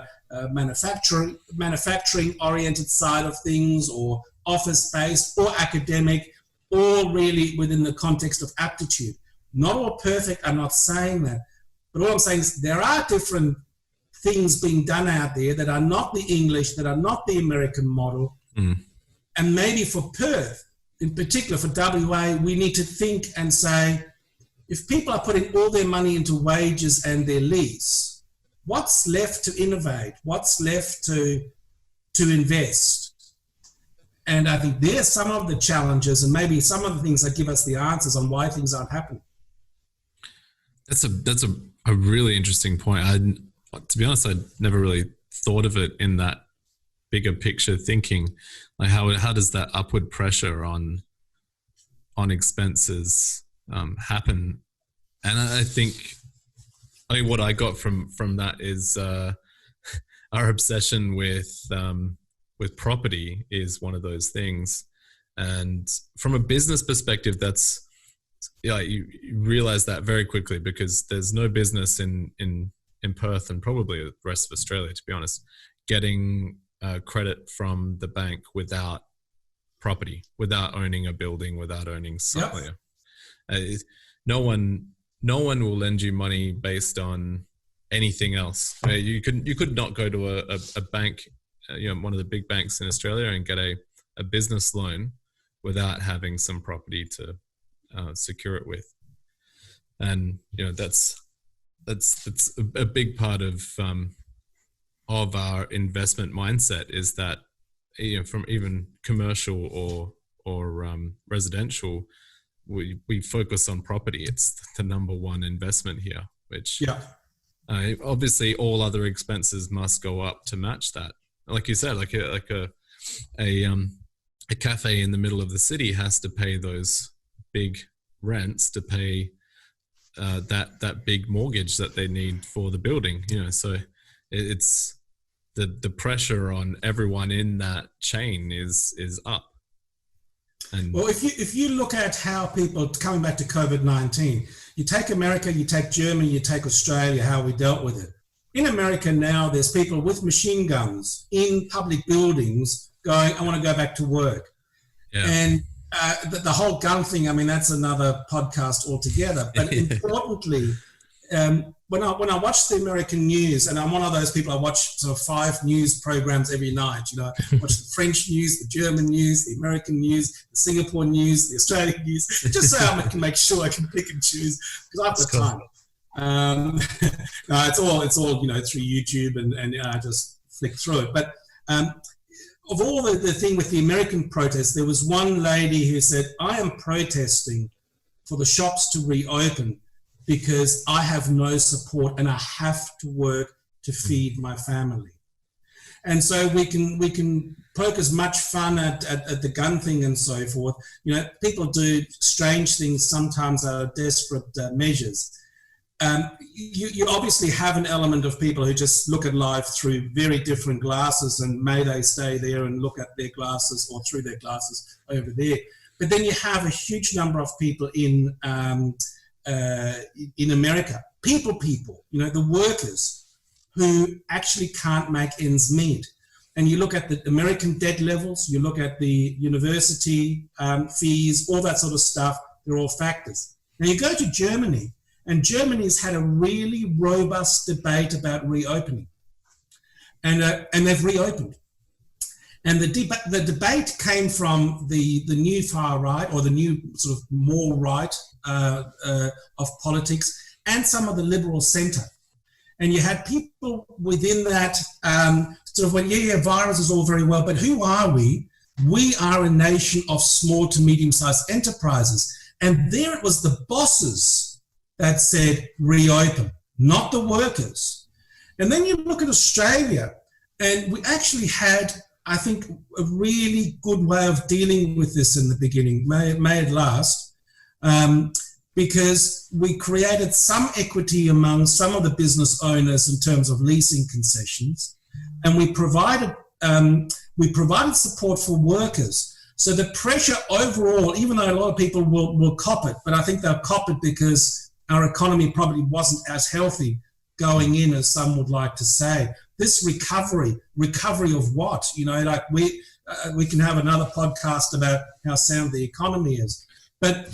manufacturing oriented side of things, or office based, or academic, all really within the context of aptitude. Not all perfect, I'm not saying that. But all I'm saying is there are different things being done out there that are not the English, that are not the American model. And maybe for Perth, in particular for WA, we need to think and say, if people are putting all their money into wages and their lease, what's left to innovate? What's left to invest? And I think there's some of the challenges, and maybe some of the things that give us the answers on why things aren't happening. That's a really interesting point. To be honest, I'd never really thought of it in that bigger picture thinking. Like how does that upward pressure on expenses happen? And I think what I got from that is our obsession with property is one of those things. And from a business perspective, that's, you realize that very quickly, because there's no business in Perth, and probably the rest of Australia, to be honest, getting credit from the bank without property, without owning a building, without owning something. Yep. No one will lend you money based on anything else. You could not go to a bank, one of the big banks in Australia, and get a business loan without having some property to secure it with. And that's a big part of our investment mindset, is that from even commercial or residential, we focus on property. It's the number one investment here, which obviously all other expenses must go up to match that. Like you said, like a cafe in the middle of the city has to pay those big rents to pay that big mortgage that they need for the building. So it's the pressure on everyone in that chain is up. And well, if you look at how people, coming back to COVID-19, you take America, you take Germany, you take Australia, how we dealt with it. In America now, there's people with machine guns in public buildings going, I want to go back to work. Yeah. And the whole gun thing, I mean, that's another podcast altogether. But importantly, when I watch the American news, and I'm one of those people, I watch sort of 5 news programs every night. I watch the French news, the German news, the American news, the Singapore news, the Australian news, just so I can make sure I can pick and choose, because I have the time. No, it's all through YouTube, and I just flick through it. But of all the thing with the American protests, there was one lady who said, I am protesting for the shops to reopen because I have no support and I have to work to feed my family. And so we can poke as much fun at the gun thing and so forth. People do strange things sometimes out of desperate measures. You obviously have an element of people who just look at life through very different glasses, and may they stay there and look at their glasses or through their glasses over there. But then you have a huge number of people in America, people, the workers who actually can't make ends meet. And you look at the American debt levels, you look at the university fees, all that sort of stuff, they're all factors. Now you go to Germany, And Germany's had a really robust debate about reopening. And they've reopened. And the debate came from the new far right, or the new sort of more right of politics, and some of the liberal centre. And you had people within that sort of went, yeah, virus is all very well, but who are we? We are a nation of small to medium-sized enterprises. And there it was the bosses that said reopen, not the workers. And then you look at Australia, and we actually had, I think, a really good way of dealing with this in the beginning, may it last, because we created some equity among some of the business owners in terms of leasing concessions, and we provided support for workers. So the pressure overall, even though a lot of people will cop it, but I think they'll cop it because our economy probably wasn't as healthy going in as some would like to say. This recovery of what? You know, like we can have another podcast about how sound the economy is, but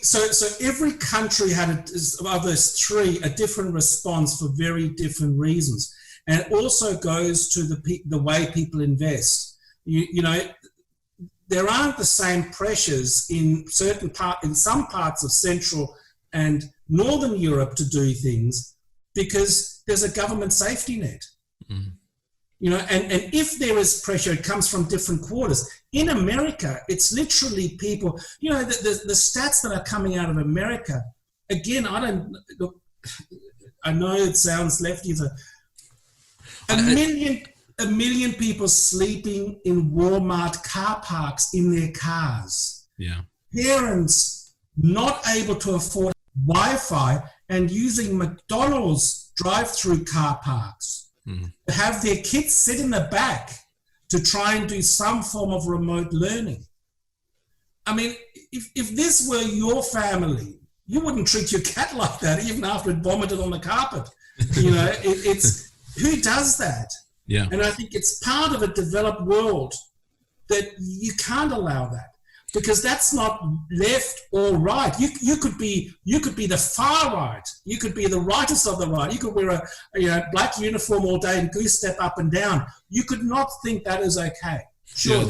so every country had of those three a different response for very different reasons, and it also goes to the way people invest. You know, there aren't the same pressures in some parts of Central and Northern Europe to do things because there's a government safety net. Mm. You know, and if there is pressure, it comes from different quarters. In America, it's literally people, you know, the stats that are coming out of America, again, I know it sounds lefty, a million people sleeping in Walmart car parks in their cars. Yeah. Parents not able to afford Wi-Fi and using McDonald's drive-through car parks. Have their kids sit in the back to try and do some form of remote learning. I mean, if this were your family, you wouldn't treat your cat like that even after it vomited on the carpet. You know, it's who does that? Yeah. And I think it's part of a developed world that you can't allow that, because that's not left or right. You could be the far right. You could be the rightest of the right. You could wear a black uniform all day and goose step up and down. You could not think that is okay. Sure.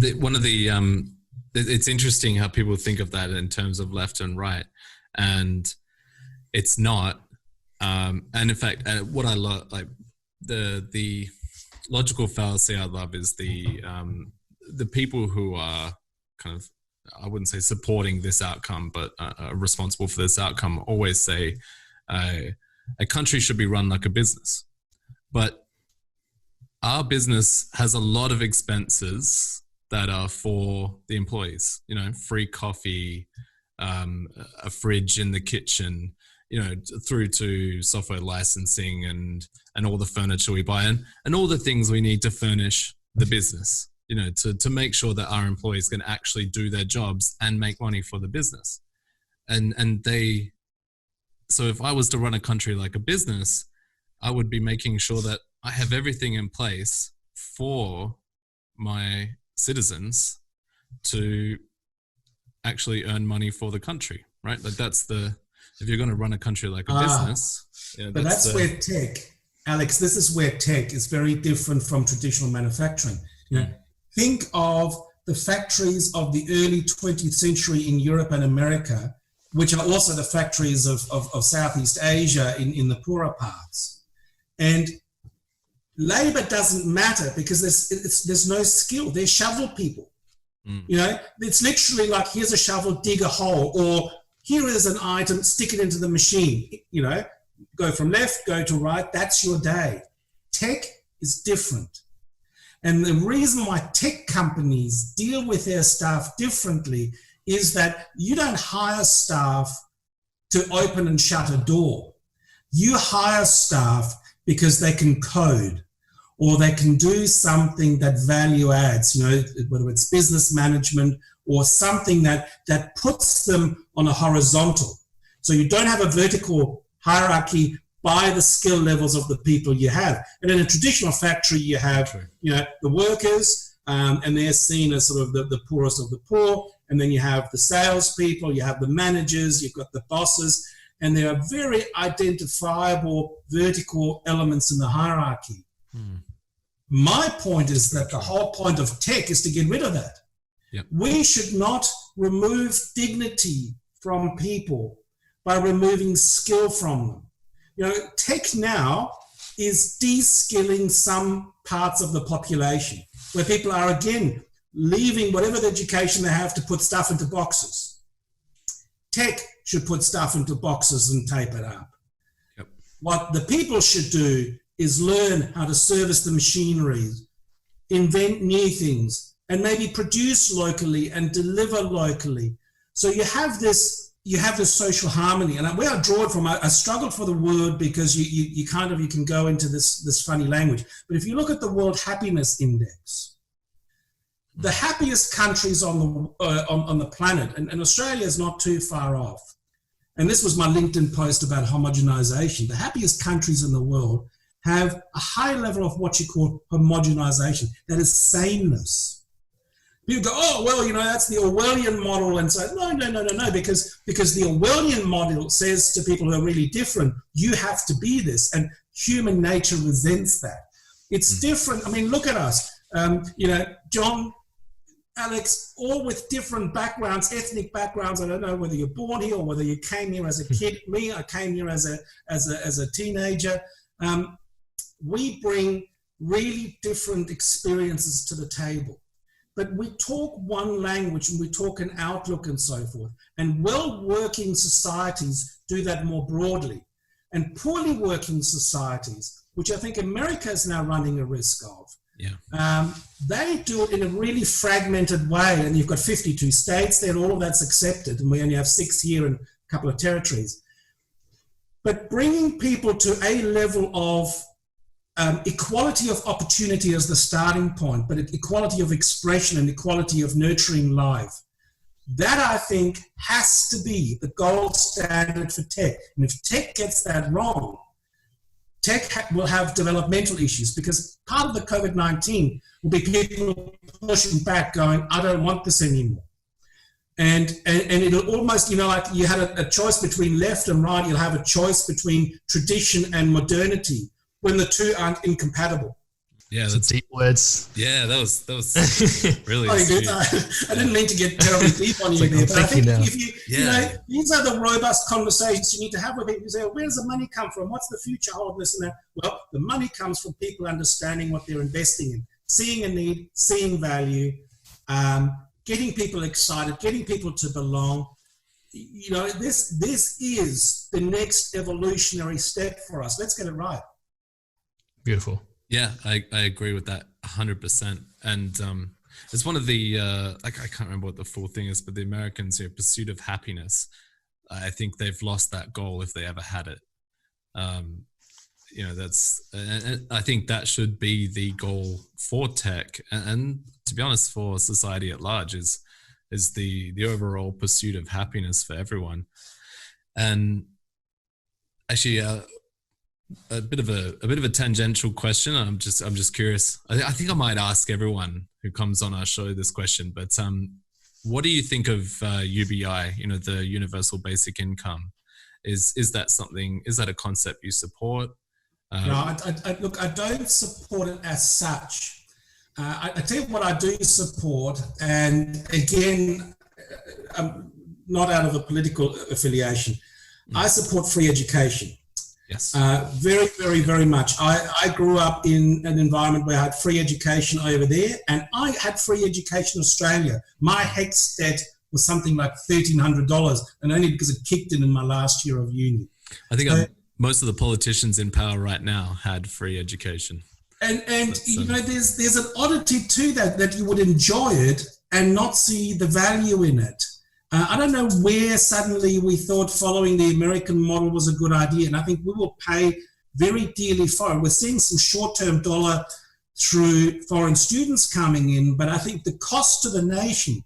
Yeah, it's interesting how people think of that in terms of left and right, and it's not. And in fact, what I love, like the logical fallacy I love is the people who are kind of, I wouldn't say supporting this outcome, but responsible for this outcome always say a country should be run like a business. But our business has a lot of expenses that are for the employees, you know, free coffee, a fridge in the kitchen, you know, through to software licensing and all the furniture we buy and all the things we need to furnish the business, you know, to make sure that our employees can actually do their jobs and make money for the business. So if I was to run a country like a business, I would be making sure that I have everything in place for my citizens to actually earn money for the country, right? Like if you're going to run a country like a business. Yeah, but that's where tech, Alex, this is where tech is very different from traditional manufacturing. You know, think of the factories of the early 20th century in Europe and America, which are also the factories of Southeast Asia in the poorer parts. And labor doesn't matter because there's no skill. They're shovel people. You know, it's literally like, here's a shovel, dig a hole, or here is an item, stick it into the machine. You know, go from left, go to right. That's your day. Tech is different. And the reason why tech companies deal with their staff differently is that you don't hire staff to open and shut a door. You hire staff because they can code or they can do something that value adds, you know, whether it's business management or something that puts them on a horizontal. So you don't have a vertical hierarchy by the skill levels of the people you have. And in a traditional factory, you have, you know, the workers, and they're seen as sort of the poorest of the poor, and then you have the salespeople, you have the managers, you've got the bosses, and there are very identifiable vertical elements in the hierarchy. My point is that the whole point of tech is to get rid of that. Yep. We should not remove dignity from people by removing skill from them. You know, tech now is de-skilling some parts of the population, where people are, again, leaving whatever the education they have to put stuff into boxes. Tech should put stuff into boxes and tape it up. Yep. What the people should do is learn how to service the machinery, invent new things, and maybe produce locally and deliver locally. So you have this social harmony. And where I draw it from, I struggled for the word because you can go into this funny language. But if you look at the World Happiness Index, the happiest countries on the planet, and Australia is not too far off. And this was my LinkedIn post about homogenization. The happiest countries in the world have a high level of what you call homogenization. That is sameness. People go, oh, well, you know, that's the Orwellian model. And so, no, because the Orwellian model says to people who are really different, you have to be this. And human nature resents that. It's different. I mean, look at us. John, Alex, all with different backgrounds, ethnic backgrounds. I don't know whether you're born here or whether you came here as a kid. Me, I came here as a teenager. We bring really different experiences to the table. But we talk one language and we talk an outlook and so forth. And well-working societies do that more broadly. And poorly working societies, which I think America is now running a risk of, they do it in a really fragmented way. And you've got 52 states there, all of that's accepted. And we only have 6 here and a couple of territories. But bringing people to a level of equality of opportunity as the starting point, but equality of expression and equality of nurturing life. That, I think, has to be the gold standard for tech. And if tech gets that wrong, tech will have developmental issues, because part of the COVID-19 will be people pushing back going, I don't want this anymore. And it'll almost, like you had a choice between left and right, you'll have a choice between tradition and modernity, when the two aren't incompatible. Yeah, that's deep words. Yeah, that was really. I didn't mean to get terribly deep on you there, but I think if these are the robust conversations you need to have with people. You say, where does the money come from? What's the future hold of this and that? Well, the money comes from people understanding what they're investing in, seeing a need, seeing value, getting people excited, getting people to belong. This is the next evolutionary step for us. Let's get it right. Beautiful. Yeah, I agree with that 100%. And it's one of the, I can't remember what the full thing is, but the Americans, pursuit of happiness, I think they've lost that goal if they ever had it. I think that should be the goal for tech. And to be honest, for society at large is the overall pursuit of happiness for everyone. And actually, a bit of a tangential question. I'm just curious. I think I might ask everyone who comes on our show this question, but what do you think of UBI, the universal basic income? Is that a concept you support? No, look, I don't support it as such. I tell you what I do support, and again, I'm not out of a political affiliation. I support free education. Yes. Very, very, very much. I grew up in an environment where I had free education over there, and I had free education in Australia. My HECS debt was something like $1,300, and only because it kicked in my last year of uni. I think most of the politicians in power right now had free education. And there's an oddity to that you would enjoy it and not see the value in it. I don't know where suddenly we thought following the American model was a good idea, and I think we will pay very dearly for it. We're seeing some short-term dollar through foreign students coming in, but I think the cost to the nation,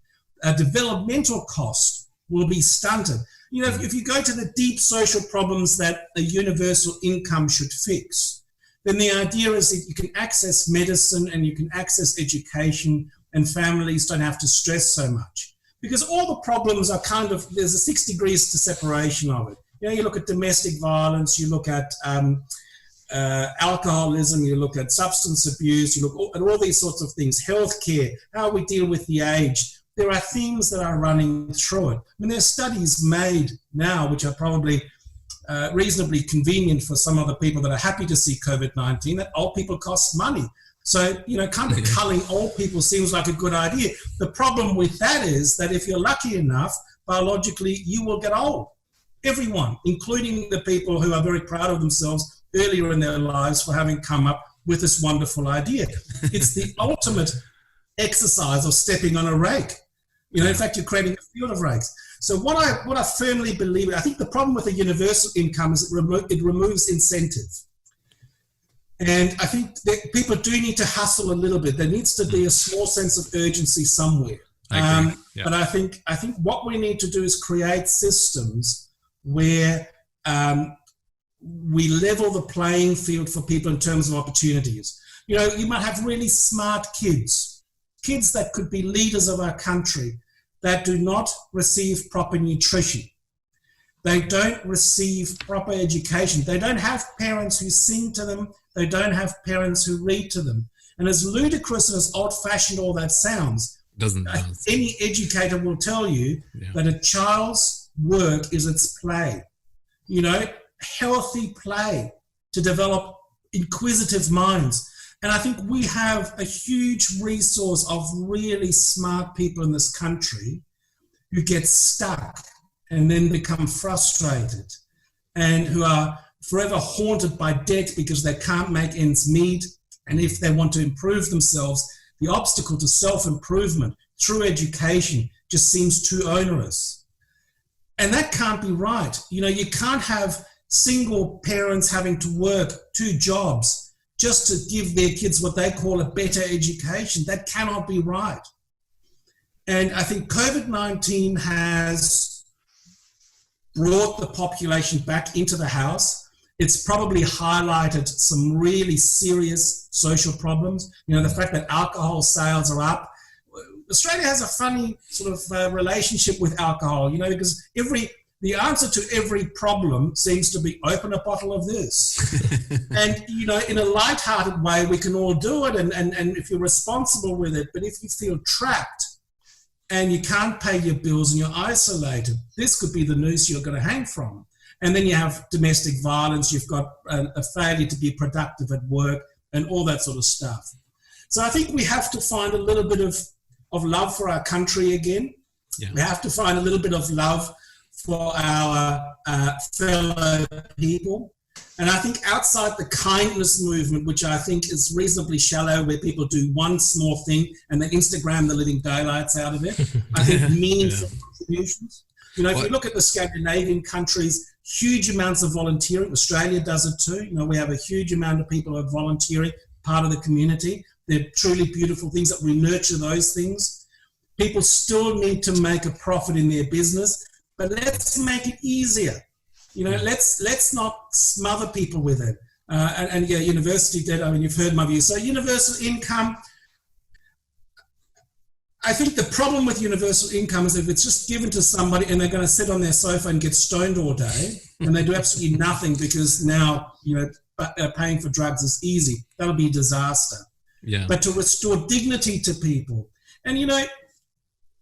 developmental cost, will be stunted. If you go to the deep social problems that a universal income should fix, then the idea is that you can access medicine and you can access education, and families don't have to stress so much. because all the problems are there's a 6 degrees to separation of it. You look at domestic violence, you look at alcoholism, you look at substance abuse, you look at all these sorts of things, healthcare, how we deal with the aged. There are things that are running through it. There's studies made now which are probably reasonably convenient for some of the people that are happy to see COVID-19, that old people cost money. So, kind of culling old people seems like a good idea. The problem with that is that if you're lucky enough, biologically, you will get old. Everyone, including the people who are very proud of themselves earlier in their lives for having come up with this wonderful idea. It's the ultimate exercise of stepping on a rake. In fact, you're creating a field of rakes. So what I firmly believe, I think the problem with a universal income is it removes incentive. And I think that people do need to hustle a little bit. There needs to be a small sense of urgency somewhere. I agree. But I think what we need to do is create systems where we level the playing field for people in terms of opportunities. You might have really smart kids that could be leaders of our country that do not receive proper nutrition. They don't receive proper education. They don't have parents who sing to them. They don't have parents who read to them. And as ludicrous and as old-fashioned all that sounds, any educator will tell you that a child's work is its play. Healthy play to develop inquisitive minds. And I think we have a huge resource of really smart people in this country who get stuck and then become frustrated and who are forever haunted by debt because they can't make ends meet. And if they want to improve themselves, the obstacle to self-improvement through education just seems too onerous. And that can't be right. You can't have single parents having to work 2 jobs just to give their kids what they call a better education. That cannot be right. And I think COVID-19 has brought the population back into the house. It's probably highlighted some really serious social problems. The fact that alcohol sales are up. Australia has a funny sort of relationship with alcohol, because the answer to every problem seems to be open a bottle of this. And, in a light-hearted way, we can all do it and if you're responsible with it. But if you feel trapped and you can't pay your bills and you're isolated, this could be the noose you're going to hang from. And then you have domestic violence, you've got a failure to be productive at work and all that sort of stuff. So I think we have to find a little bit of love for our country again. Yeah. We have to find a little bit of love for our fellow people. And I think outside the kindness movement, which I think is reasonably shallow, where people do one small thing and they Instagram the living daylights out of it, I think meaningful contributions. If you look at the Scandinavian countries, huge amounts of volunteering. Australia does it too. We have a huge amount of people who are volunteering, part of the community. They're truly beautiful things that we nurture those things. People still need to make a profit in their business, but let's make it easier. Let's not smother people with it. University debt, you've heard my view. So universal income, I think the problem with universal income is if it's just given to somebody and they're going to sit on their sofa and get stoned all day and they do absolutely nothing because now, paying for drugs is easy, that'll be a disaster. Yeah. But to restore dignity to people. And,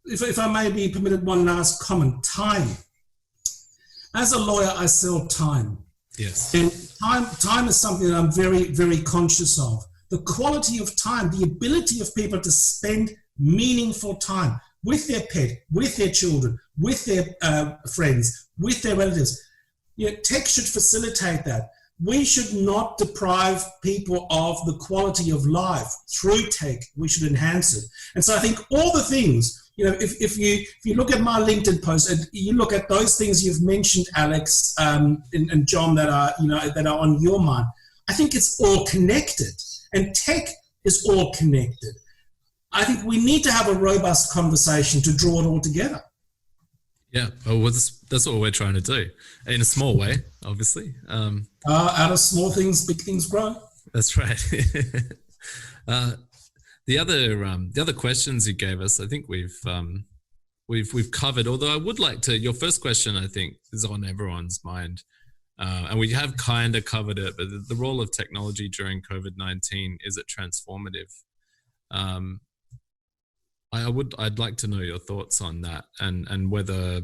if I may be permitted one last comment, time. As a lawyer, I sell time. Yes. And time is something that I'm very, very conscious of. The quality of time, the ability of people to spend meaningful time with their pet, with their children, with their friends, with their relatives. Tech should facilitate that. We should not deprive people of the quality of life through tech. We should enhance it. And so I think all the things, if you look at my LinkedIn post and you look at those things you've mentioned, Alex and John, that are on your mind, I think it's all connected, and tech is all connected. I think we need to have a robust conversation to draw it all together. Yeah, well, that's what we're trying to do, in a small way, obviously. Out of small things, big things grow. That's right. The other questions you gave us, I think we've we've covered. Although I would like to, your first question I think is on everyone's mind, and we have kind of covered it. But the role of technology during COVID-19, is it transformative? I'd like to know your thoughts on that, and whether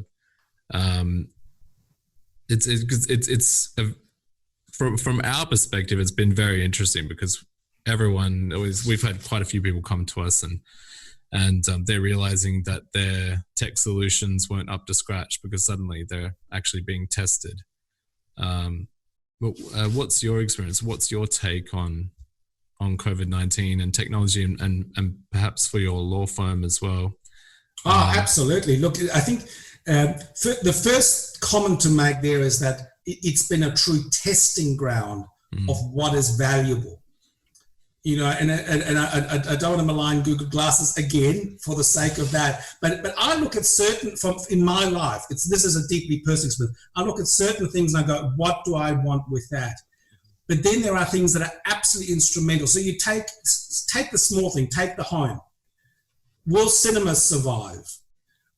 from our perspective, it's been very interesting because we've had quite a few people come to us and they're realizing that their tech solutions weren't up to scratch because suddenly they're actually being tested. But what's your experience? What's your take on COVID-19 and technology and perhaps for your law firm as well? Oh, absolutely. Look, I think the first comment to make there is that it's been a true testing ground of what is valuable. You know, and I don't want to malign Google Glasses again for the sake of that, but I look at in my life, this is a deeply personal experience. I look at certain things and I go, what do I want with that? But then there are things that are absolutely instrumental. So you take the small thing, take the home. Will cinemas survive?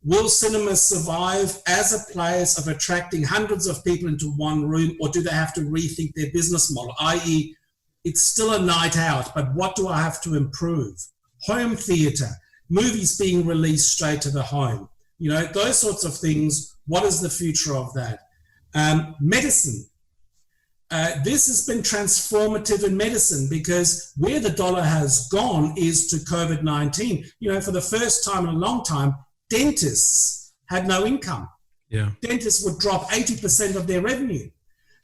Will cinemas survive as a place of attracting hundreds of people into one room, or do they have to rethink their business model, i.e., it's still a night out, but what do I have to improve? Home theatre, movies being released straight to the home, you know, those sorts of things. What is the future of that? Medicine. This has been transformative in medicine because where the dollar has gone is to COVID-19. You know, for the first time in a long time, dentists had no income. Yeah. Dentists would drop 80% of their revenue.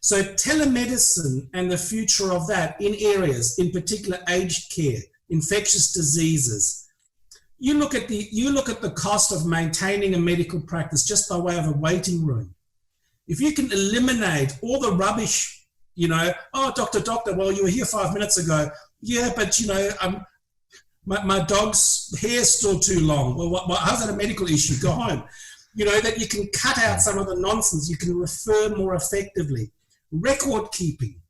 So telemedicine and the future of that in areas, in particular aged care, infectious diseases. You look at the cost of maintaining a medical practice just by way of a waiting room. If you can eliminate all the rubbish, you know, oh, doctor, well, you were here 5 minutes ago. Yeah, but, you know, my dog's hair's still too long. Well, how's that a medical issue? Go home. You know, that you can cut out some of the nonsense. You can refer more effectively. Record keeping,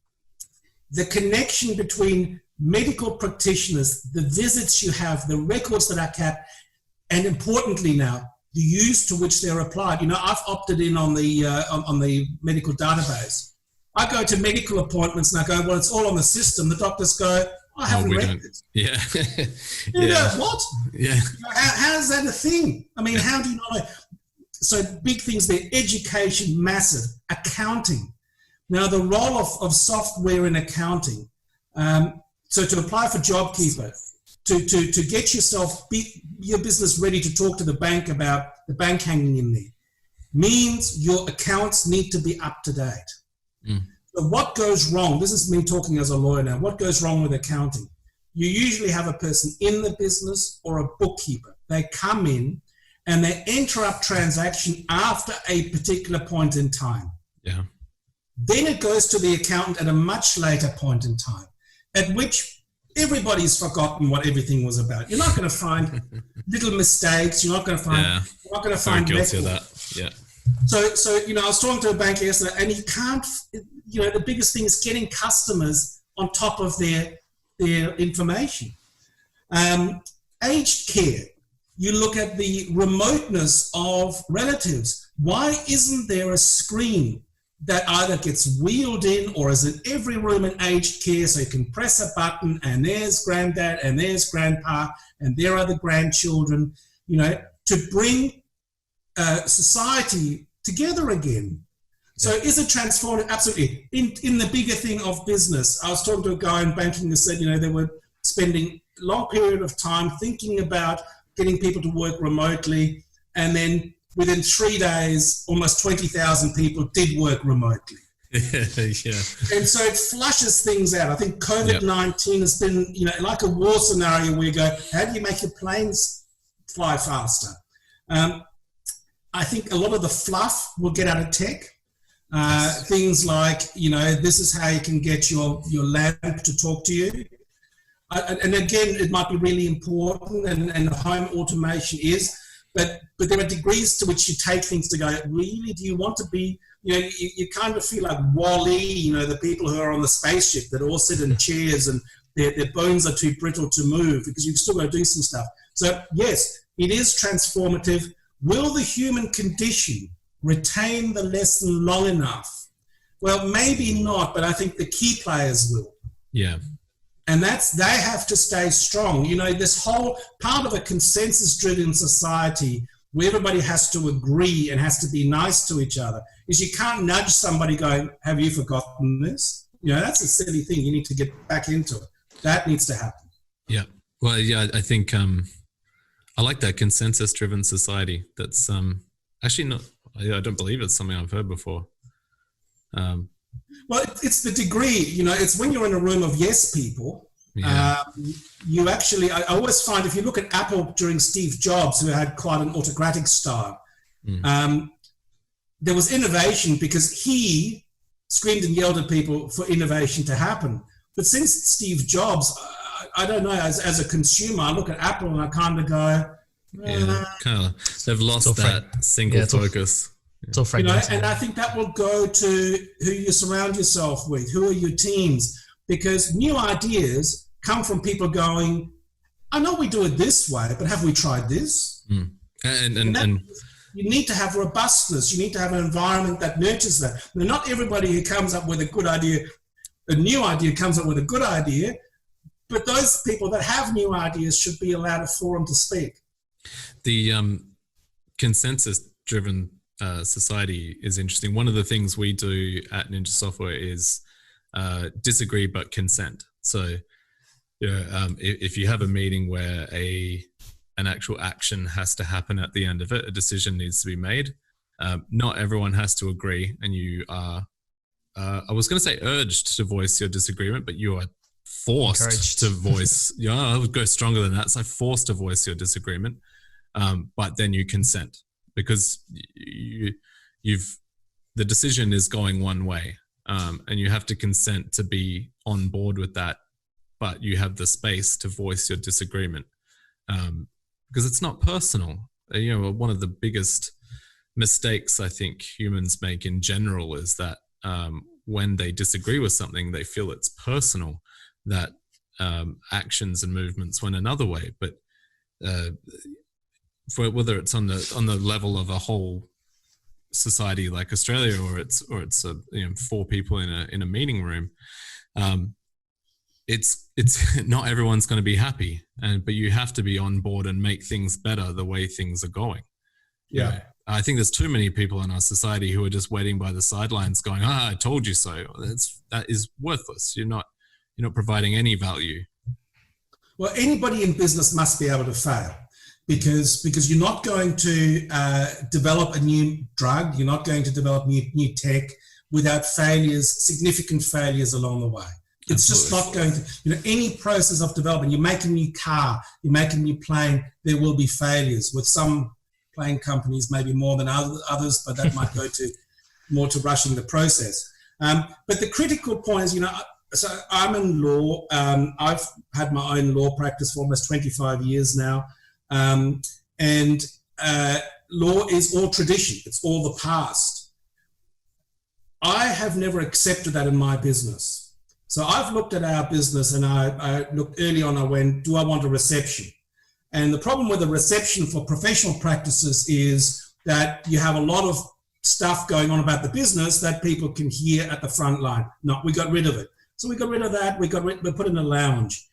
the connection between medical practitioners, the visits you have, the records that are kept, and importantly now, the use to which they're applied. You know, I've opted in on the medical database. I go to medical appointments and I go, well, it's all on the system. The doctors go, I haven't read it. Yeah. You know, what? Yeah. You know, how is that a thing? I mean, how do you know? So big things there, education, massive, accounting. Now, the role of software in accounting, so to apply for JobKeeper, to get your business ready to talk to the bank about the bank hanging in there, means your accounts need to be up to date. So what goes wrong, this is me talking as a lawyer now, what goes wrong with accounting? You usually have a person in the business or a bookkeeper. They come in and they enter up transaction after a particular point in time. Yeah. Then it goes to the accountant at a much later point in time, at which everybody's forgotten what everything was about. You're not going to find little mistakes. You're not going to find. Yeah. You're not going to find. Guilty of that. Yeah. So you know, I was talking to a banker yesterday, and he can't. You know, the biggest thing is getting customers on top of their information. Aged care. You look at the remoteness of relatives. Why isn't there a screen that either gets wheeled in or is in every room in aged care, so you can press a button and there's granddad and there's grandpa and there are the grandchildren, you know, to bring society together again. So is it transformative? Absolutely. In the bigger thing of business, I was talking to a guy in banking who said, you know, they were spending a long period of time thinking about getting people to work remotely, and then within 3 days, almost 20,000 people did work remotely. Yeah. And so it flushes things out. I think COVID-19 has been, you know, like a war scenario where you go, how do you make your planes fly faster? I think a lot of the fluff will get out of tech. Things like, you know, this is how you can get your lamp to talk to you. And again, it might be really important, and home automation is, but there are degrees to which you take things to go, really, do you want to be, you know, you kind of feel like Wall-E, you know, the people who are on the spaceship that all sit in chairs and their bones are too brittle to move, because you've still got to do some stuff. So yes, it is transformative. will the human condition retain the lesson long enough? Well, maybe not, but I think the key players will. Yeah. And they have to stay strong. You know, this whole part of a consensus-driven society where everybody has to agree and has to be nice to each other is you can't nudge somebody going, have you forgotten this? You know, that's a silly thing. You need to get back into it. That needs to happen. Yeah. Well, yeah, I think I like that consensus-driven society. That's actually not, I don't believe it's something I've heard before. Well, it's the degree, you know, it's when you're in a room of yes people, you actually, I always find if you look at Apple during Steve Jobs, who had quite an autocratic style, there was innovation because he screamed and yelled at people for innovation to happen. But since Steve Jobs, I don't know, as a consumer, I look at Apple and I kind of go, kind of, they've lost that single focus. It's all fragmented. You know, and I think that will go to who you surround yourself with, who are your teams, because new ideas come from people going, I know we do it this way, but have we tried this? And you need to have robustness. You need to have an environment that nurtures that. Now, not everybody who comes up with a good idea, a new idea comes up with a good idea, but those people that have new ideas should be allowed a forum to speak. The consensus-driven society is interesting. One of the things we do at Ninja Software is disagree but consent. So if you have a meeting where an actual action has to happen at the end of it, a decision needs to be made, not everyone has to agree, and you are I was going to say urged to voice your disagreement, but you are forced to voice. I would go stronger than that. So forced to voice your disagreement, but then you consent because the decision is going one way, and you have to consent to be on board with that. But you have the space to voice your disagreement because it's not personal. You know, one of the biggest mistakes I think humans make in general is that when they disagree with something, they feel it's personal, that actions and movements went another way. But for whether it's on the level of a whole society like Australia, or it's four people in a meeting room, it's not everyone's going to be happy, but you have to be on board and make things better the way things are going. Yeah. You know, I think there's too many people in our society who are just waiting by the sidelines going, I told you so. That is worthless. You're not providing any value. Well, anybody in business must be able to fail because you're not going to develop a new drug. You're not going to develop new tech without significant failures along the way. It's just not going to, any process of development, you make a new car, you make a new plane, there will be failures. With some plane companies, maybe more than others, but that might go more to rushing the process. But the critical point is, so I'm in law. I've had my own law practice for almost 25 years now. And law is all tradition. It's all the past. I have never accepted that in my business. So I've looked at our business and I looked early on, I went, do I want a reception? And the problem with a reception for professional practices is that you have a lot of stuff going on about the business that people can hear at the front line. No, we got rid of it. So we got rid of that. We put in a lounge.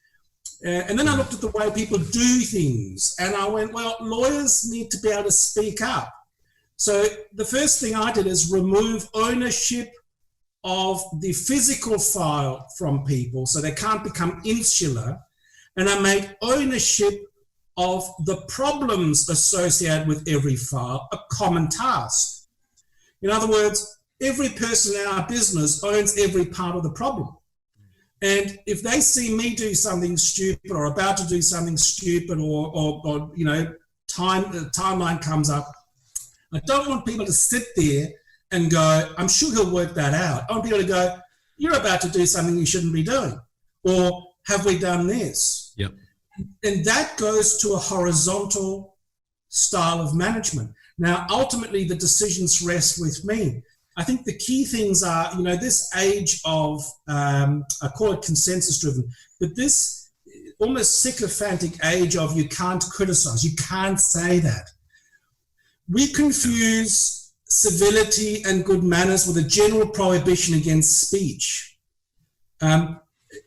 And then I looked at the way people do things and I went, well, lawyers need to be able to speak up. So the first thing I did is remove ownership of the physical file from people so they can't become insular. And I made ownership of the problems associated with every file a common task. In other words, every person in our business owns every part of the problem. And if they see me do something stupid or about to do something stupid or timeline comes up, I don't want people to sit there and go, I'm sure he'll work that out. I want people to go, you're about to do something you shouldn't be doing. Or have we done this? Yep. And that goes to a horizontal style of management. Now, ultimately, the decisions rest with me. I think the key things are, this age of, I call it consensus-driven, but this almost sycophantic age of you can't criticize, you can't say that. We confuse civility and good manners with a general prohibition against speech.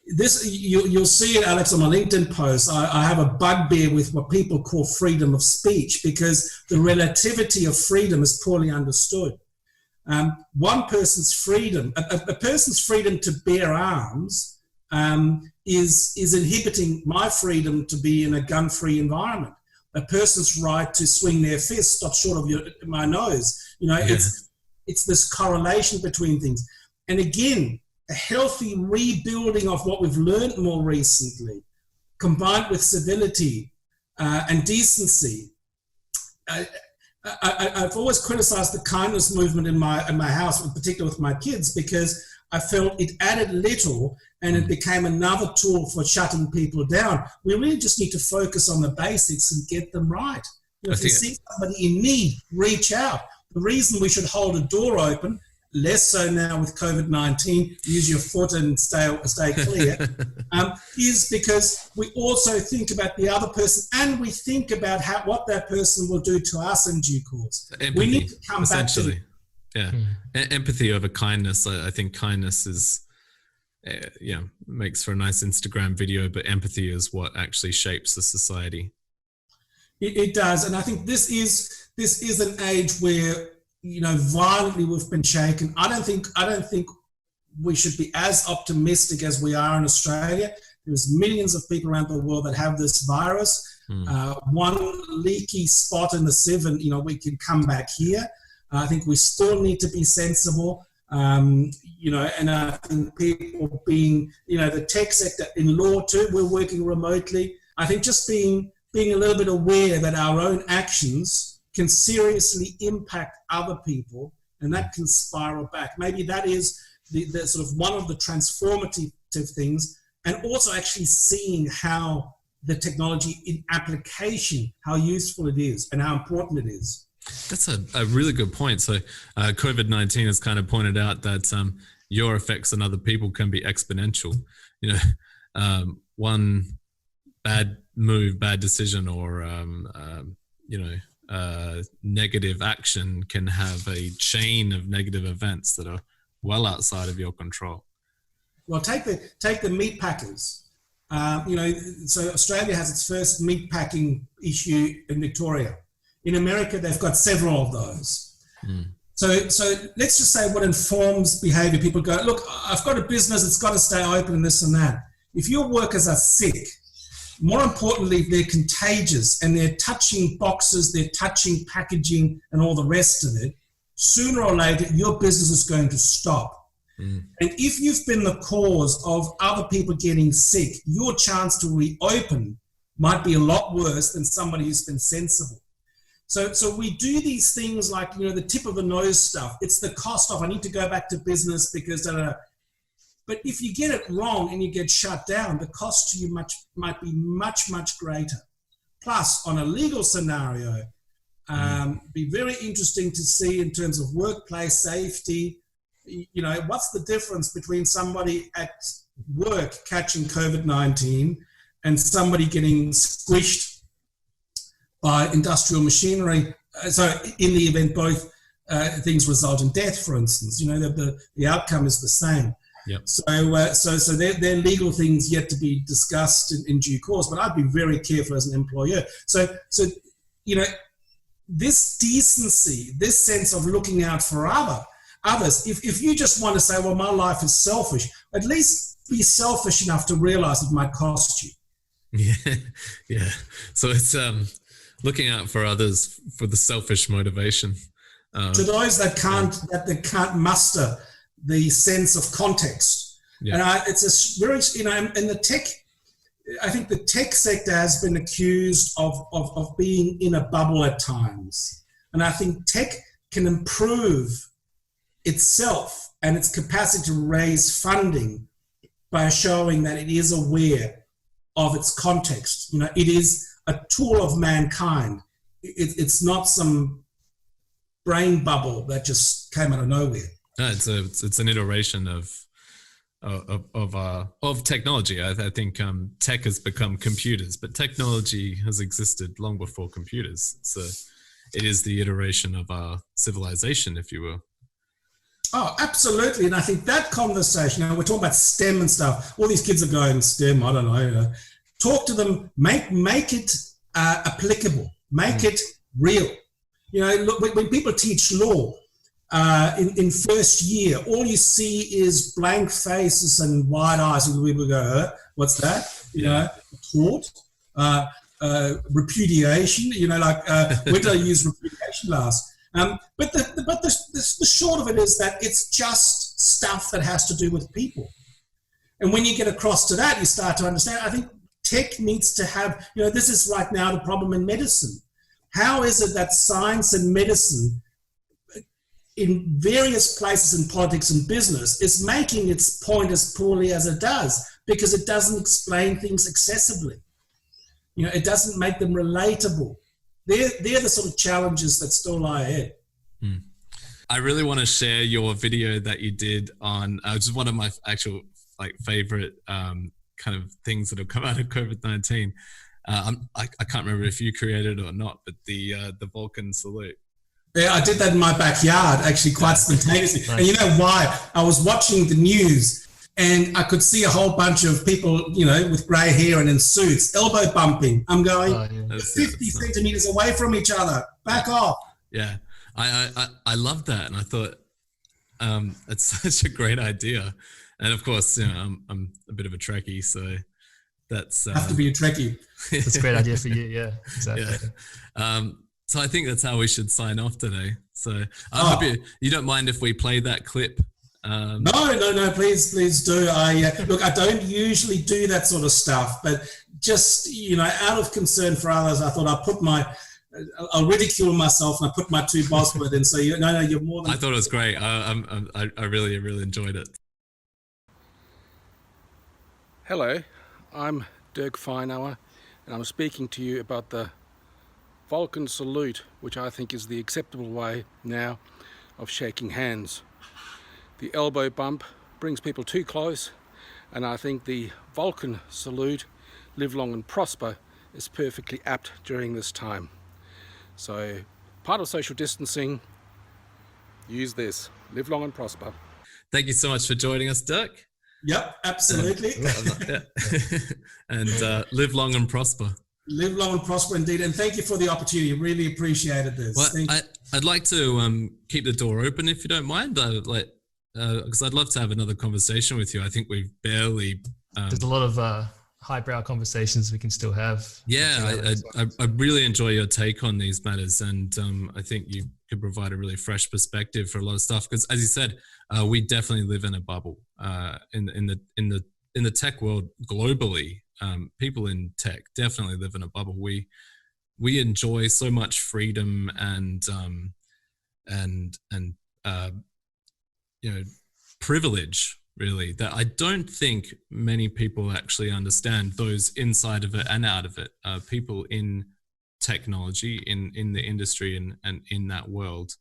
You'll see it, Alex, on my LinkedIn post. I have a bugbear with what people call freedom of speech, because the relativity of freedom is poorly understood. One person's freedom, a person's freedom to bear arms is inhibiting my freedom to be in a gun-free environment. A person's right to swing their fist stops short of my nose. It's this correlation between things. And again, a healthy rebuilding of what we've learned more recently, combined with civility and decency. I've always criticized the kindness movement in my house, in particular with my kids, because I felt it added little and it became another tool for shutting people down. We really just need to focus on the basics and get them right. If you see somebody in need, reach out. The reason we should hold a door open, less so now with COVID-19, use your foot and stay clear, is because we also think about the other person, and we think about what that person will do to us in due course. Empathy, we need to come essentially. back to empathy over kindness. I think kindness is, makes for a nice Instagram video, but empathy is what actually shapes the society. It does, and I think this is an age where, violently we've been shaken. I don't think we should be as optimistic as we are in Australia. There's millions of people around the world that have this virus. One leaky spot in the sieve, and we can come back here. I think we still need to be sensible. And I think people being, the tech sector, in law too, we're working remotely. I think just being a little bit aware that our own actions can seriously impact other people, and that can spiral back. Maybe that is the sort of one of the transformative things, and also actually seeing how the technology in application, how useful it is and how important it is. That's a really good point. So COVID-19 has kind of pointed out that your effects on other people can be exponential. One bad move, bad decision, or negative action can have a chain of negative events that are well outside of your control. Well, take the meat packers. So Australia has its first meat packing issue in Victoria. In America, they've got several of those. So let's just say what informs behavior. People go, look, I've got a business, it's got to stay open and this and that. If your workers are sick, more importantly, they're contagious and they're touching boxes, they're touching packaging and all the rest of it, sooner or later, your business is going to stop. And if you've been the cause of other people getting sick, your chance to reopen might be a lot worse than somebody who's been sensible. So we do these things like, the tip of the nose stuff. It's the cost of, I need to go back to business because But if you get it wrong and you get shut down, the cost to you might be much, much greater. Plus, on a legal scenario, be very interesting to see in terms of workplace safety. What's the difference between somebody at work catching COVID-19 and somebody getting squished by industrial machinery? So in the event both things result in death, for instance, the outcome is the same. Yep. So they're legal things yet to be discussed in due course, but I'd be very careful as an employer. So this decency, this sense of looking out for others, if you just want to say, well, my life is selfish, at least be selfish enough to realize it might cost you. Yeah. So it's looking out for others for the selfish motivation. To those that can't muster the sense of context. Yeah. And it's a very, in the tech, I think the tech sector has been accused of being in a bubble at times. And I think tech can improve itself and its capacity to raise funding by showing that it is aware of its context. It is a tool of mankind. It's not some brain bubble that just came out of nowhere. No, it's an iteration of technology. I think tech has become computers, but technology has existed long before computers. So it is the iteration of our civilization, if you will. Oh, absolutely. And I think that conversation, we're talking about STEM and stuff. All these kids are going STEM, I don't know. Talk to them, make it applicable, make it real. Look, when people teach law in first year, all you see is blank faces and wide eyes, and people go, what's that? Tort, repudiation. When did I use repudiation last? But the short of it is that it's just stuff that has to do with people. And when you get across to that, you start to understand. I think tech needs to have, this is right now the problem in medicine. How is it that science and medicine in various places in politics and business is making its point as poorly as it does? Because it doesn't explain things accessibly. It doesn't make them relatable. They're the sort of challenges that still lie ahead. I really want to share your video that you did on just one of my actual favorite kind of things that have come out of COVID-19. I can't remember if you created it or not, but the Vulcan salute. Yeah, I did that in my backyard, actually, quite spontaneously. Nice. And you know why? I was watching the news and I could see a whole bunch of people, with grey hair and in suits, elbow bumping. I'm going 50 centimeters away from each other. Back off. Yeah, I loved that, and I thought it's such a great idea. And of course, I'm a bit of a Trekkie, so that's have to be a Trekkie. That's a great idea for you. Yeah, exactly. Yeah. So I think that's how we should sign off today. So I hope you don't mind if we play that clip. No, please do. Look, I don't usually do that sort of stuff, but just, out of concern for others, I thought I'll ridicule myself and I put my two buzzwords in. So you're more than. I thought it was great. I really enjoyed it. Hello, I'm Dirk Feinauer, and I'm speaking to you about the Vulcan salute, which I think is the acceptable way now of shaking hands. The elbow bump brings people too close, and I think the Vulcan salute, live long and prosper, is perfectly apt during this time. So, part of social distancing, use this. Live long and prosper. Thank you so much for joining us, Dirk. Yep, absolutely. And live long and prosper. Live long and prosper indeed. And thank you for the opportunity. Really appreciated this. Well, I'd like to keep the door open if you don't mind. Because I'd love to have another conversation with you. I think we've barely... There's a lot of highbrow conversations we can still have. Yeah, I really enjoy your take on these matters, and I think you could provide a really fresh perspective for a lot of stuff. Because, as you said, we definitely live in a bubble in the tech world globally. People in tech definitely live in a bubble. We enjoy so much freedom and privilege, really, that I don't think many people actually understand, those inside of it and out of it. People in technology, in the industry and in that world,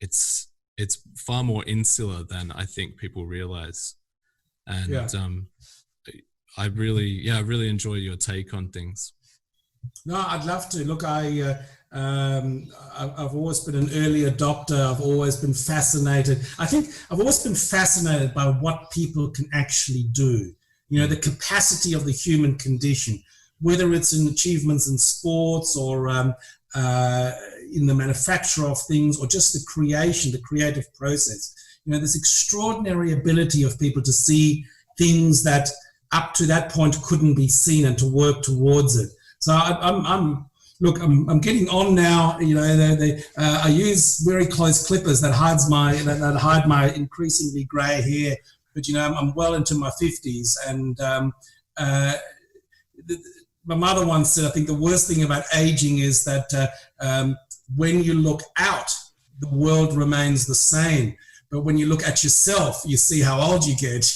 it's far more insular than I think people realize. And I really enjoy your take on things. No, I'd love to. Look, I've always been an early adopter. I've always been fascinated. I think I've always been fascinated by what people can actually do. The capacity of the human condition, whether it's in achievements in sports or in the manufacture of things, or just the creative process. This extraordinary ability of people to see things that up to that point couldn't be seen and to work towards it. So I'm getting on now. I use very close clippers that hide my increasingly grey hair. But I'm well into my 50s, and my mother once said, I think the worst thing about aging is that when you look out, the world remains the same. But when you look at yourself, you see how old you get.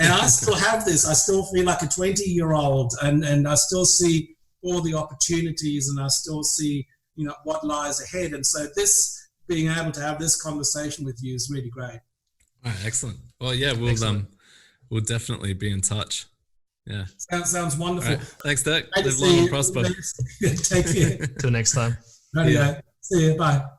And I still have this. I still feel like a 20-year-old, and I still see all the opportunities, and I still see, what lies ahead. And so being able to have this conversation with you is really great. All right, excellent. Well, yeah, we'll definitely be in touch. Yeah. Sounds wonderful. Right. Thanks, Dirk. Live long and prosper. Take care. Till next time. Radio. See you. Bye.